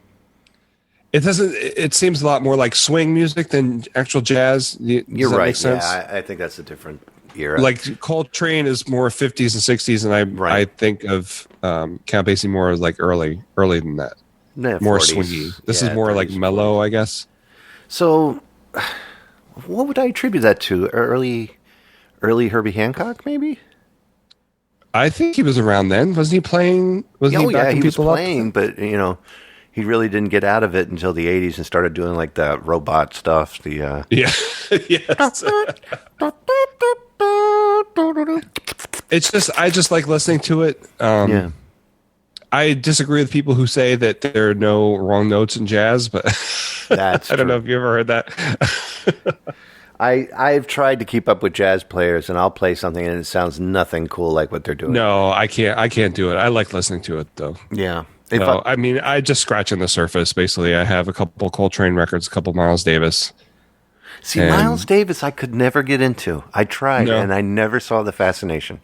It doesn't. It seems a lot more like swing music than actual jazz. You're right. Make sense? Yeah, I think that's a different era. Like Coltrane is more 50s and 60s, and I think of Count Basie more as like early than that. More 40s. Swingy. This is more like mellow, 40s. I guess. So, what would I attribute that to? Early Herbie Hancock, maybe? I think he was around then. Wasn't he playing? Wasn't he backing people up? He was playing, but he really didn't get out of it until the 80s and started doing like the robot stuff. Yes. It's just I just like listening to it. Yeah. I disagree with people who say that there are no wrong notes in jazz, but That's I don't know true. if you ever heard that. I've tried to keep up with jazz players, and I'll play something, and it sounds nothing cool like what they're doing. No, I can't. I can't do it. I like listening to it though. Yeah. I mean, I just scratch on the surface. Basically, I have a couple Coltrane records, a couple Miles Davis. See, Miles Davis, I could never get into. I tried, No. and I never saw the fascination.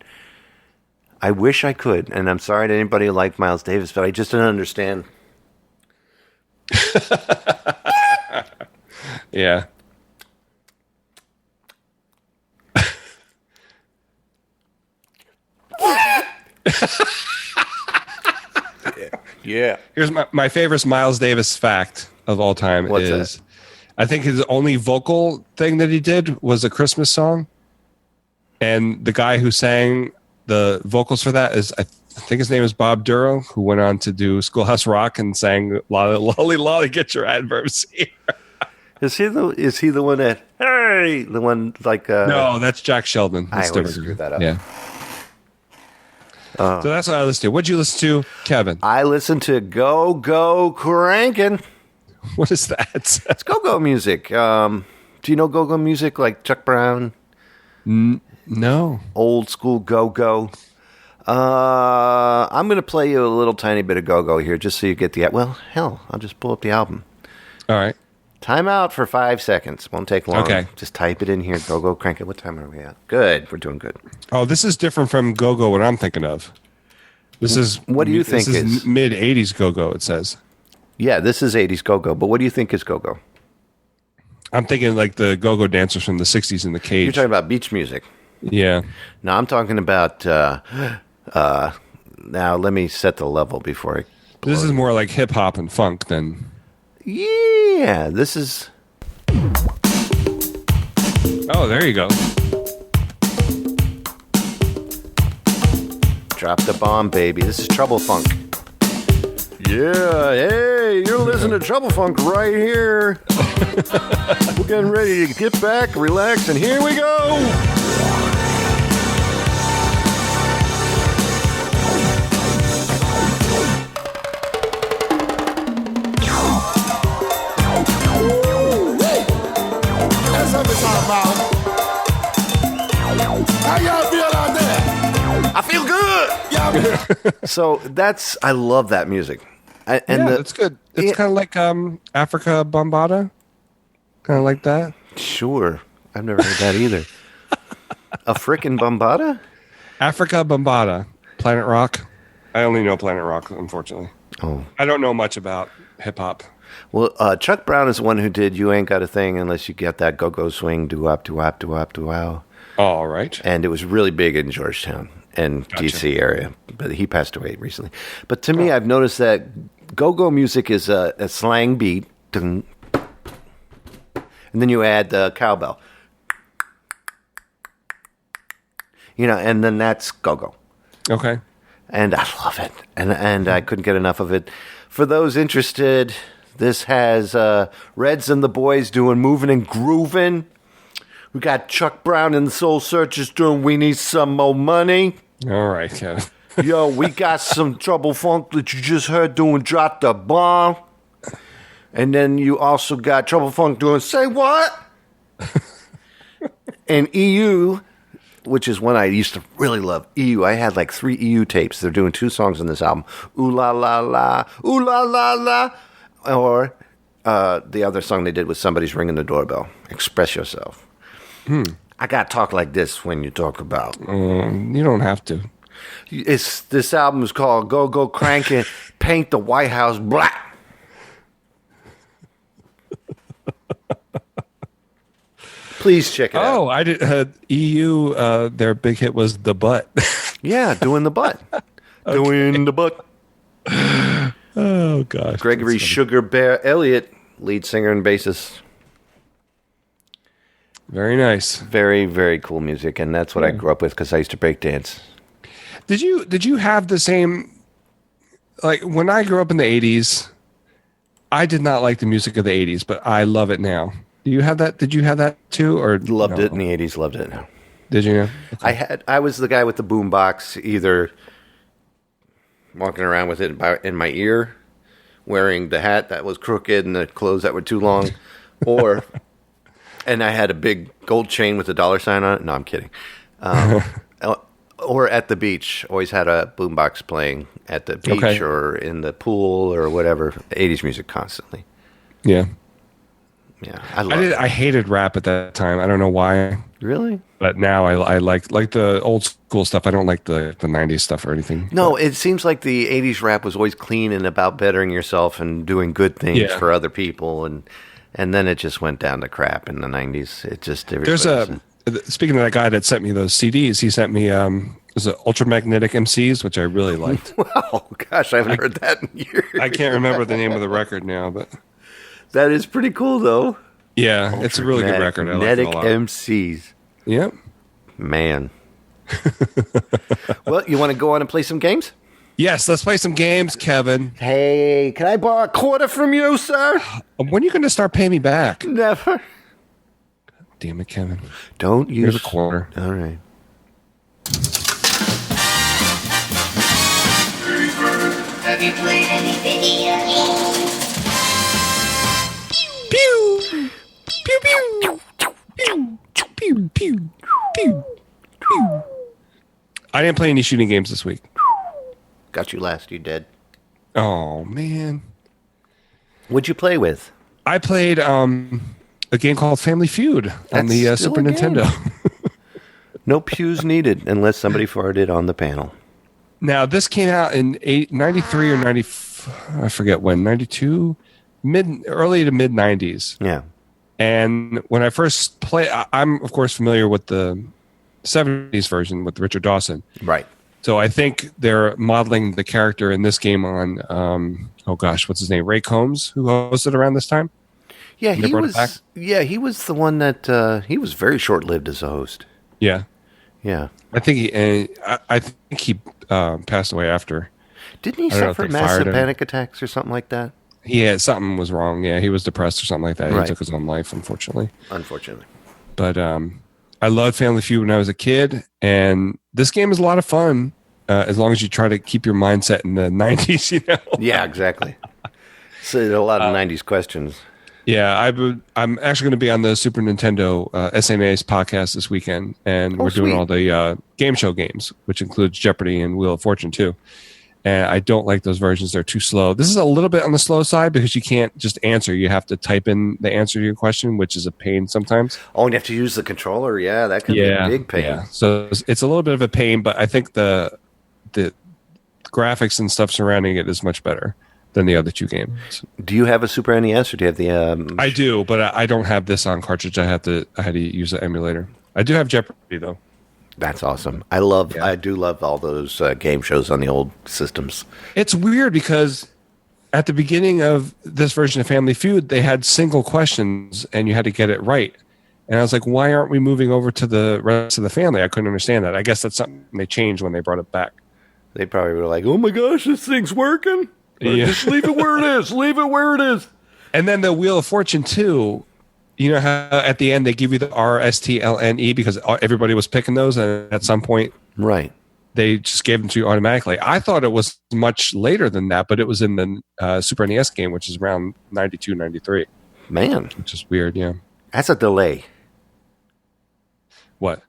I wish I could, and I'm sorry to anybody who liked Miles Davis, but I just don't understand. Yeah. Yeah. Here's my favorite Miles Davis fact of all time. What's is that? I think his only vocal thing that he did was a Christmas song. And the guy who sang the vocals for that is, I think his name is Bob Duro, who went on to do Schoolhouse Rock and sang Lolly Lolly, get your adverbs here. Is he the one that, hey, the one like... No, that's Jack Sheldon. I That's always different. screw that up. Yeah. So that's what I listen to. What'd you listen to, Kevin? I listen to Go Go Crankin'. What is that? It's go-go music. Do you know go-go music like Chuck Brown? No. Old school go-go. I'm going to play you a little tiny bit of go-go here just so you get the... Well, hell, I'll just pull up the album. All right. Time out for 5 seconds. Won't take long. Okay. Just type it in here. Go-go crank it. What time are we at? Good. We're doing good. Oh, this is different from Go-Go, what I'm thinking of. This is... What do you think this is- mid-'80s Go-Go, it says. Yeah, this is 80s go-go. But what do you think is go-go? I'm thinking like the go-go dancers from the 60s in the cage. You're talking about beach music. Yeah. No, I'm talking about... now, let me set the level before I... This is more like hip-hop and funk than... Yeah, this is... Oh, there you go. Drop the bomb, baby. This is Trouble Funk. Yeah, hey, you're listening to Trouble Funk right here. We're getting ready to get back, relax, and here we go. That's what it's all about. How y'all feel out there? I feel good. So I love that music. That's good. It's kind of like Africa Bombada. Kind of like that. Sure. I've never heard that either. A frickin' Bombada? Africa Bombada. Planet Rock. I only know Planet Rock, unfortunately. Oh. I don't know much about hip-hop. Well, Chuck Brown is the one who did You Ain't Got a Thing Unless You Get That Go-Go Swing, Doo-wop, Doo-wop, Doo-wop, Doo-wow. All right. And it was really big in Georgetown and D.C. area. But he passed away recently. But to me, I've noticed that go-go music is a slang beat. Dun, and then you add the cowbell. And then that's go-go. Okay. And I love it. And I couldn't get enough of it. For those interested, this has Reds and the Boys doing Moving and Grooving. We got Chuck Brown and the Soul Searchers doing We Need Some More Money. All right, Kevin. Yo, we got some Trouble Funk that you just heard doing Drop the Bomb. And then you also got Trouble Funk doing Say What? And EU, which is one I used to really love. EU, I had like 3 EU tapes. They're doing 2 songs on this album. Ooh La La La, Ooh La La La. Or the other song they did was Somebody's Ringing the Doorbell. Express Yourself. I got to talk like this when you talk about. You don't have to. This album is called Go Go Crankin', Paint the White House Black. Please check it out. Oh, I did. EU, their big hit was The Butt. Yeah, Doing the Butt. Doing the Butt. Oh, gosh. Gregory Sugar Bear Elliott, lead singer and bassist. Very nice. Very, very cool music, and that's what I grew up with because I used to break dance. Did you have the same, like when I grew up in the 80s, I did not like the music of the 80s, but I love it now. Do you have that? Did you have that too? Or loved it in the 80s, loved it now. Did you know? I was the guy with the boom box, either walking around with it in my ear, wearing the hat that was crooked and the clothes that were too long, and I had a big gold chain with a dollar sign on it. No, I'm kidding. Or at the beach, always had a boombox playing at the beach or in the pool or whatever. 80s music constantly. Yeah. Yeah, I hated rap at that time. I don't know why. Really? But now I like the old school stuff. I don't like the 90s stuff or anything. No, it seems like the 80s rap was always clean and about bettering yourself and doing good things for other people. And then it just went down to crap in the 90s. It just... Speaking of that guy that sent me those CDs, he sent me was it Ultramagnetic MCs, which I really liked. Wow, gosh, I haven't heard that in years. I can't remember the name of the record now, but that is pretty cool, though. Yeah, it's a really good record. I like it a lot. MCs. Yep. Man. Well, you want to go on and play some games? Yes, let's play some games, Kevin. Hey, can I borrow a quarter from you, sir? When are you going to start paying me back? Never. Damn it, Kevin. Don't use... Here's a quarter. All right. Have you played any video games? Pew! Pew, pew! Pew! Pew, pew! Pew! Pew! I didn't play any shooting games this week. Got you last, you dead. Oh, man. What'd you play with? I played... a game called Family Feud on the Super Nintendo. No pews needed unless somebody farted on the panel. Now, this came out in 93 or 90, I forget when, 92? Early to mid 90s. Yeah. And when I first played, I'm, of course, familiar with the 70s version with Richard Dawson. Right. So I think they're modeling the character in this game on, what's his name? Ray Combs, who hosted around this time. Yeah, he was. Yeah, he was the one that he was very short-lived as a host. Yeah, yeah. I think he passed away after. Didn't he suffer massive panic attacks or something like that? Yeah, something was wrong. Yeah, he was depressed or something like that. Right. He took his own life, unfortunately. But I loved Family Feud when I was a kid, and this game is a lot of fun as long as you try to keep your mindset in the 90s. You know? Yeah, exactly. So a lot of 90s questions. Yeah, I'm actually going to be on the Super Nintendo SNES podcast this weekend, and we're doing all the game show games, which includes Jeopardy and Wheel of Fortune too. And I don't like those versions; they're too slow. This is a little bit on the slow side because you can't just answer; you have to type in the answer to your question, which is a pain sometimes. Oh, and you have to use the controller. Yeah, that can be a big pain. Yeah, so it's a little bit of a pain, but I think the graphics and stuff surrounding it is much better than the other two games. Do you have a Super NES or do you have the... I do, but I don't have this on cartridge. I had to use the emulator. I do have Jeopardy, though. That's awesome. I do love all those game shows on the old systems. It's weird because at the beginning of this version of Family Feud, they had single questions and you had to get it right. And I was like, why aren't we moving over to the rest of the family? I couldn't understand that. I guess that's something they changed when they brought it back. They probably were like, oh my gosh, this thing's working. Yeah. Just leave it where it is. Leave it where it is. And then the Wheel of Fortune 2, you know how at the end they give you the RSTLNE because everybody was picking those, and at some point, right, they just gave them to you automatically. I thought it was much later than that, but it was in the Super NES game, which is around 92, 93. Man. Which is weird, yeah. That's a delay. What?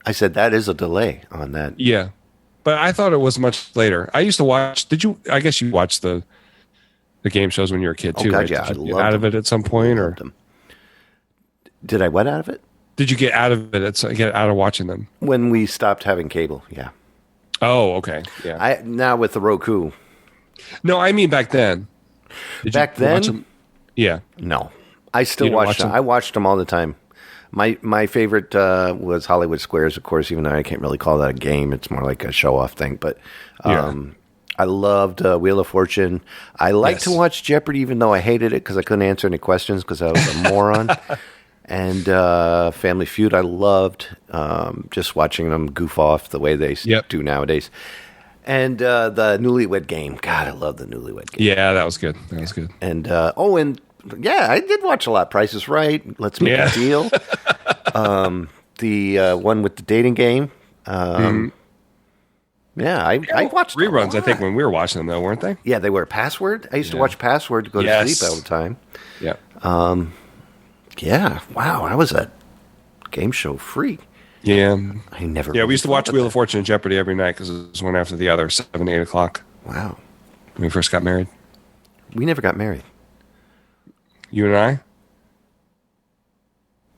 I said that is a delay on that. Yeah. But I thought it was much later. I used to watch. I guess you watched the game shows when you were a kid too. Oh, God, right? yeah. Did you get out of it at some point, or did I what out of it? Did you get out of it? Get out of watching them when we stopped having cable? Yeah. Oh, okay. Yeah. Now with the Roku. No, I mean back then. Back then? Yeah. No, I still watched them. I watched them all the time. My favorite was Hollywood Squares, of course, even though I can't really call that a game. It's more like a show-off thing. But I loved Wheel of Fortune. I liked to watch Jeopardy, even though I hated it because I couldn't answer any questions because I was a moron. And Family Feud, I loved just watching them goof off the way they do nowadays. And the Newlywed Game. God, I love the Newlywed Game. Yeah, that was good. And yeah, I did watch a lot. Price is Right. Let's Make a Deal. the one with the dating game. Yeah, I watched reruns. I think when we were watching them, though, weren't they? Yeah, they were. Password. I used to watch Password to go to sleep all the time. Yeah. Yeah. Wow, I was a game show freak. Yeah. I never. Yeah, we used to watch Wheel of Fortune and Jeopardy every night because it was one after the other, 7 to 8 o'clock. Wow. When we first got married. We never got married. You and I?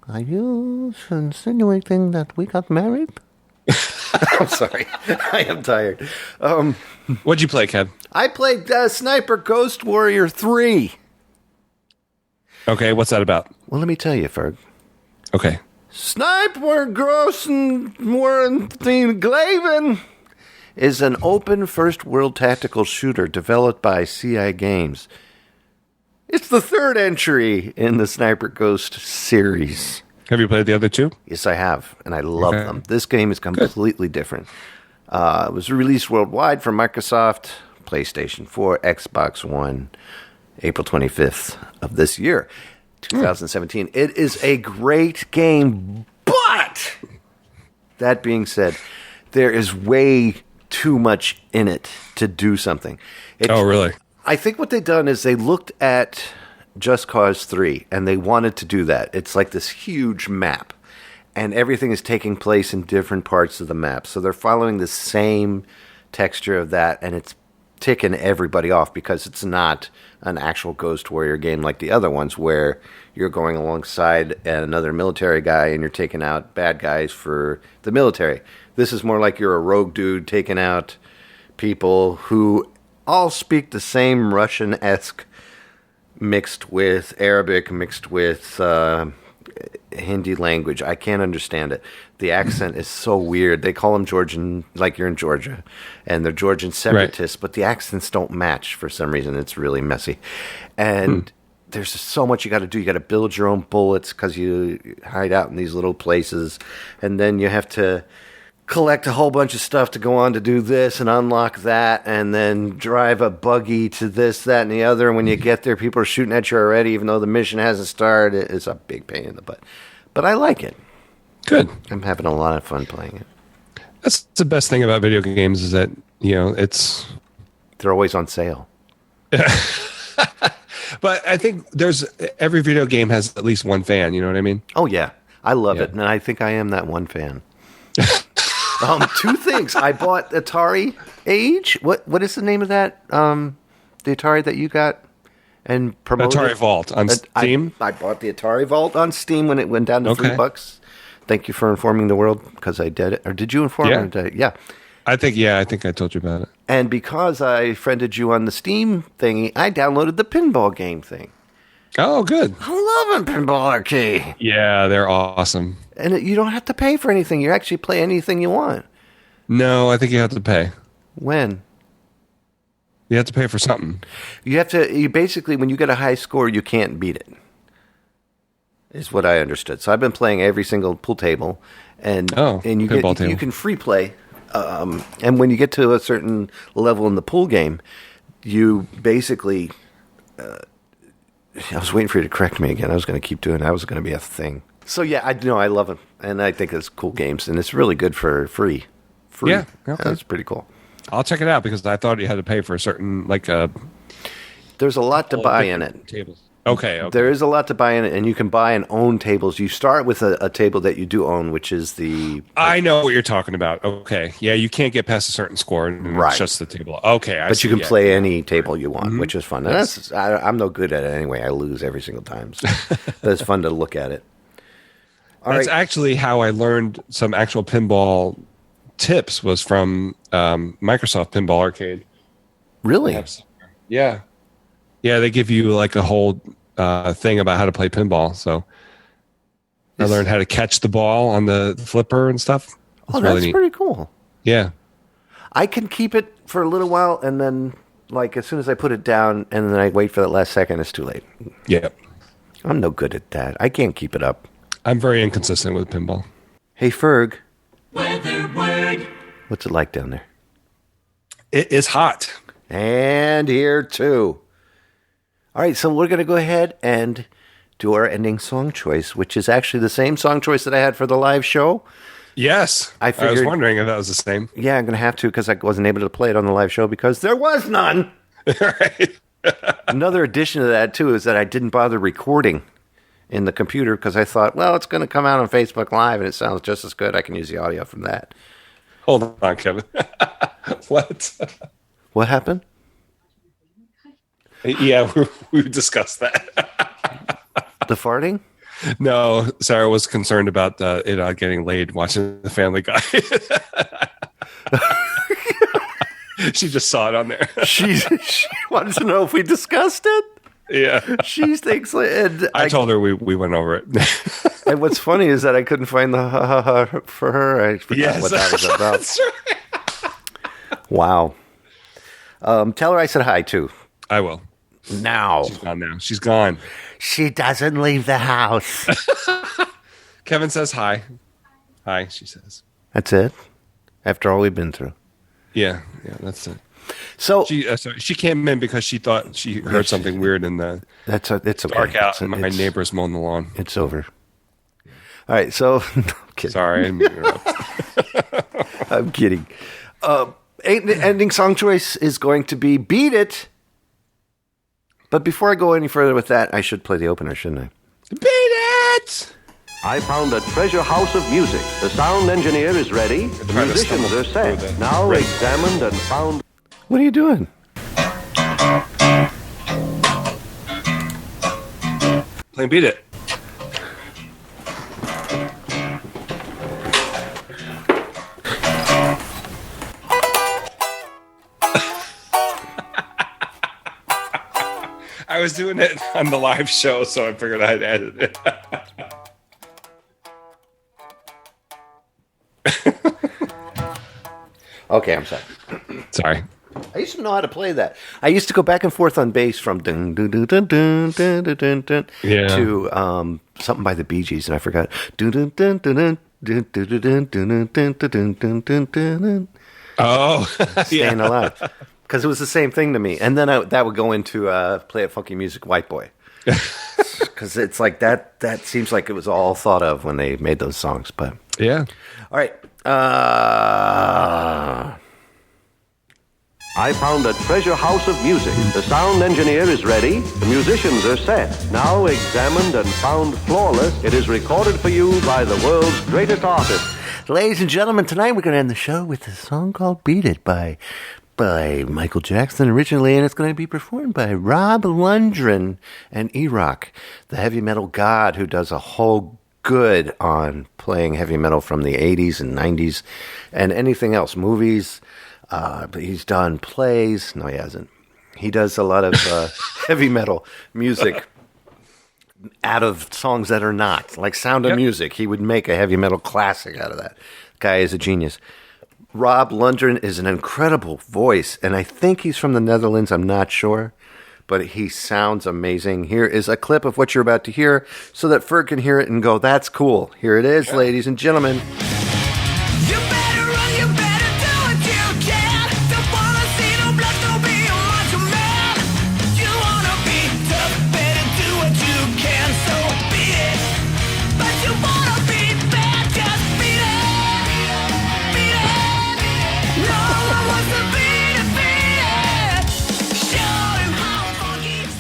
Are you insinuating that we got married? I'm sorry. I am tired. What'd you play, Kev? I played Sniper Ghost Warrior 3. Okay, what's that about? Well, let me tell you, Ferg. Okay. Sniper Ghost Warrior 3 Glaven is an open first-world tactical shooter developed by CI Games. It's the third entry in the Sniper Ghost series. Have you played the other two? Yes, I have, and I love them. This game is completely different. It was released worldwide for Microsoft, PlayStation 4, Xbox One, April 25th of this year, 2017. It is a great game, but that being said, there is way too much in it to do something. Oh, really? I think what they've done is they looked at Just Cause 3, and they wanted to do that. It's like this huge map, and everything is taking place in different parts of the map. So they're following the same texture of that, and it's ticking everybody off because it's not an actual Ghost Warrior game like the other ones where you're going alongside another military guy and you're taking out bad guys for the military. This is more like you're a rogue dude taking out people who all speak the same Russian-esque mixed with Arabic, mixed with Hindi language. I can't understand it. The accent is so weird. They call them Georgian, like you're in Georgia, and they're Georgian separatists, but the accents don't match for some reason. It's really messy. And there's so much you got to do. You got to build your own bullets because you hide out in these little places, and then you have to collect a whole bunch of stuff to go on to do this and unlock that, and then drive a buggy to this, that, and the other. And when you get there, people are shooting at you already, even though the mission hasn't started. It's a big pain in the butt. But I like it. Good. I'm having a lot of fun playing it. That's the best thing about video games is that, they're always on sale. But I think every video game has at least one fan, you know what I mean? Oh, yeah. I love it, and I think I am that one fan. Two things. I bought Atari Age. What is the name of that? The Atari that you got and promoted? Atari Vault on Steam. I bought the Atari Vault on Steam when it went down to $3. Thank you for informing the world because I did it. Or did you inform me? Yeah. I think I told you about it. And because I friended you on the Steam thingy, I downloaded the pinball game thing. Oh, good. I love a pinball arcade. Yeah, they're awesome. And you don't have to pay for anything. You actually play anything you want. No, I think you have to pay. When? You have to pay for something. You basically, when you get a high score, you can't beat it. Is what I understood. So I've been playing every single pool table, and you can free play. And when you get to a certain level in the pool game, you basically. I was waiting for you to correct me again. I was going to keep doing that. It was going to be a thing. So yeah, I love it, and I think it's cool games, and it's really good for free. Yeah, okay. That's pretty cool. I'll check it out because I thought you had to pay for a certain There's a lot to buy in it. Tables. Okay. There is a lot to buy in it, and you can buy and own tables. You start with a table that you do own, which is the. I know what you're talking about. Okay, yeah, you can't get past a certain score, and it's just the table. Okay, but you can play any table you want, which is fun. And I'm no good at it anyway. I lose every single time, so but it's fun to look at it. That's actually how I learned some actual pinball tips was from Microsoft Pinball Arcade. Really? Yeah. Yeah, they give you like a whole thing about how to play pinball. So I learned how to catch the ball on the flipper and stuff. That's really pretty cool. Yeah. I can keep it for a little while, and then like as soon as I put it down and then I wait for that last second, it's too late. Yeah. I'm no good at that. I can't keep it up. I'm very inconsistent with pinball. Hey, Ferg. Weather word. What's it like down there? It is hot. And here, too. All right, so we're going to go ahead and do our ending song choice, which is actually the same song choice that I had for the live show. Yes. I was wondering if that was the same. Yeah, I'm going to have to because I wasn't able to play it on the live show because there was none. Right. Another addition to that, too, is that I didn't bother recording in the computer because I thought, well, it's going to come out on Facebook Live and it sounds just as good. I can use the audio from that. Hold on, Kevin. What? What happened? Yeah, we discussed that. The farting? No, Sarah was concerned about it getting laid watching The Family Guy. She just saw it on there. She wanted to know if we discussed it. Yeah. She thinks... And I told her we went over it. And what's funny is that I couldn't find the ha-ha-ha for her. I forgot what that was about. That's right. Wow. Tell her I said hi, too. I will. Now. She's gone now. She's gone. She doesn't leave the house. Kevin says hi. Hi, she says. That's it? After all we've been through. Yeah, that's it. So she came in because she thought she heard something weird in the it's okay. Dark out. My neighbor's mowing the lawn. It's over. All right, so sorry, I'm kidding. Ending song choice is going to be "Beat It." But before I go any further with that, I should play the opener, shouldn't I? Beat it! I found a treasure house of music. The sound engineer is ready. The musicians are set. Now examined and found. What are you doing? Playing Beat It. I was doing it on the live show, so I figured I'd edit it. Okay, I'm sorry. Sorry. I used to know how to play that. I used to go back and forth on bass from dun dun dun dun dun dun dun dun dun to something by the Bee Gees, and I forgot. Dun dun dun dun dun dun dun dun dun dun dun dun dun dun. Oh, Staying Alive, because it was the same thing to me. And then that would go into Play It Funky Music, White Boy, because it's like that. That seems like it was all thought of when they made those songs. But yeah, all right. I found a treasure house of music. The sound engineer is ready. The musicians are set. Now examined and found flawless, it is recorded for you by the world's greatest artist. Ladies and gentlemen, tonight we're going to end the show with a song called Beat It by Michael Jackson originally, and it's going to be performed by Rob Lundgren and E-Rock, the heavy metal god who does a whole good on playing heavy metal from the 80s and 90s and anything else, movies. He's done plays. No, he hasn't. He does a lot of heavy metal music out of songs that are not. Like Sound of Music. He would make a heavy metal classic out of that. Guy is a genius. Rob Lundgren is an incredible voice, and I think he's from the Netherlands. I'm not sure. But he sounds amazing. Here is a clip of what you're about to hear so that Ferg can hear it and go, that's cool. Here it is, ladies and gentlemen.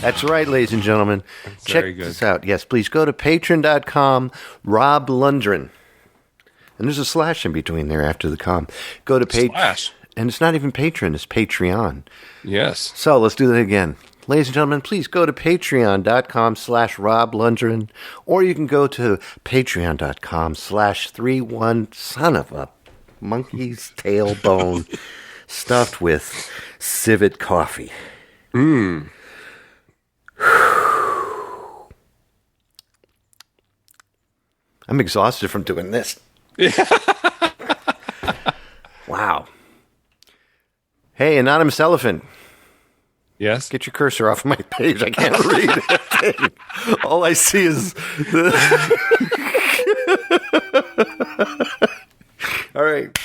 That's right, ladies and gentlemen. Check this out. Yes, please go to patreon.com, Rob Lundgren. And there's a slash in between there after the com. Go to Patreon. And it's not even Patreon, it's Patreon. Yes. So let's do that again. Ladies and gentlemen, please go to patreon.com/Rob Lundgren, or you can go to patreon.com/31 son of a monkey's tailbone stuffed with civet coffee. Mmm. I'm exhausted from doing this. Wow. Hey, Anonymous Elephant. Yes? Get your cursor off my page. I can't read it. All I see is... All right.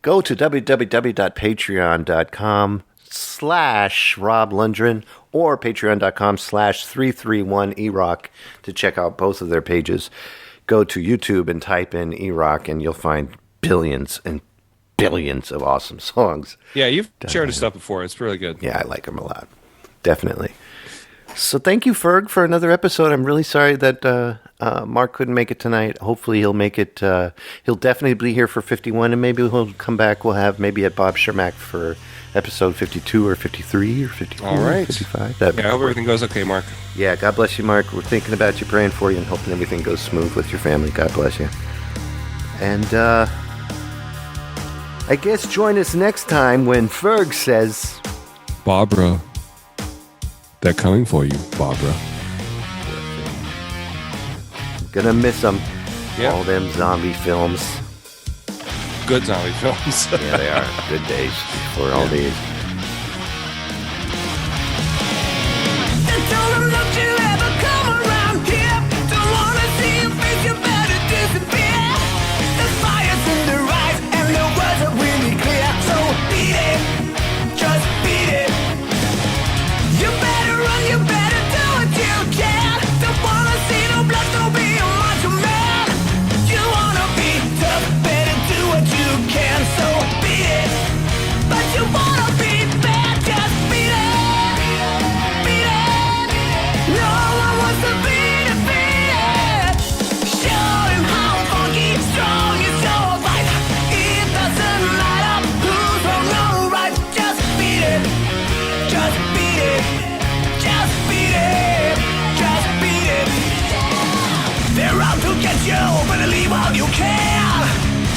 Go to www.patreon.com patreon.com/Rob Lundgren or patreon.com/331erock to check out both of their pages. Go to YouTube and type in eRock and you'll find billions and billions of awesome songs. Yeah, you've shared his stuff before. It's really good. Yeah, I like him a lot. Definitely. So thank you, Ferg, for another episode. I'm really sorry that Mark couldn't make it tonight. Hopefully he'll make it. He'll definitely be here for 51, and maybe he'll come back. We'll have maybe at Bob Schermack for episode 52 or 53 or 54 All right. 55. Yeah, I hope everything goes okay, Mark. Yeah, God bless you, Mark. We're thinking about you, praying for you, and hoping everything goes smooth with your family. God bless you. And I guess join us next time when Ferg says, Barbara, they're coming for you, Barbara. Gonna miss them. Yeah. All them zombie films. Good zombie films. Yeah, they are. Good days for all these.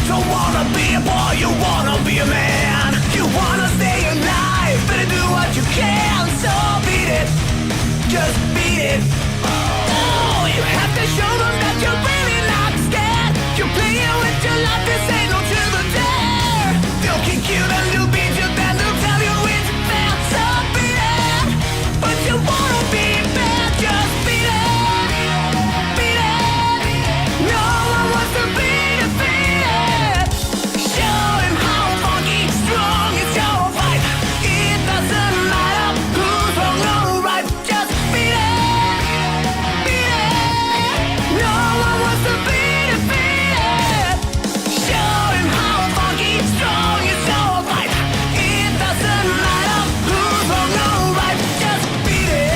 Don't wanna be a boy, you wanna be a man. You wanna stay alive, better do what you can. So beat it, just beat it. Oh, you have to show them that you're really not scared. You're playing with your life, this ain't no to the dare. They'll kick you, then they'll beat you, then they'll tell you it's fair. So beat it, but you wanna be bad, just beat it, beat it. No one wants to be defeated. Show him how funky, strong is your fight. It doesn't matter who's wrong or right, just beat it, beat it. No one wants to be defeated. Show him how funky, strong is your fight. It doesn't matter who's wrong or right, just beat it. Beat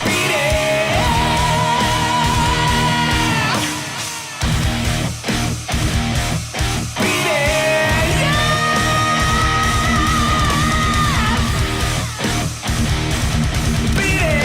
it. Beat it. Beat it.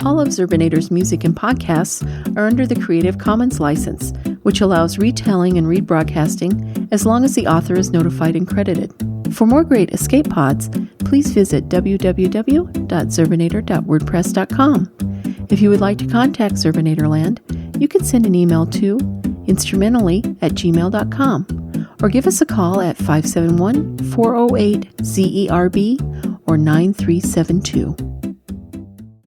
All of Zerbinator's music and podcasts are under the Creative Commons license, which allows retelling and rebroadcasting as long as the author is notified and credited. For more great escape pods, please visit www.zerbinator.wordpress.com. If you would like to contact Zerbinatorland, you can send an email to instrumentally@gmail.com or give us a call at 571-408-ZERB or 9372.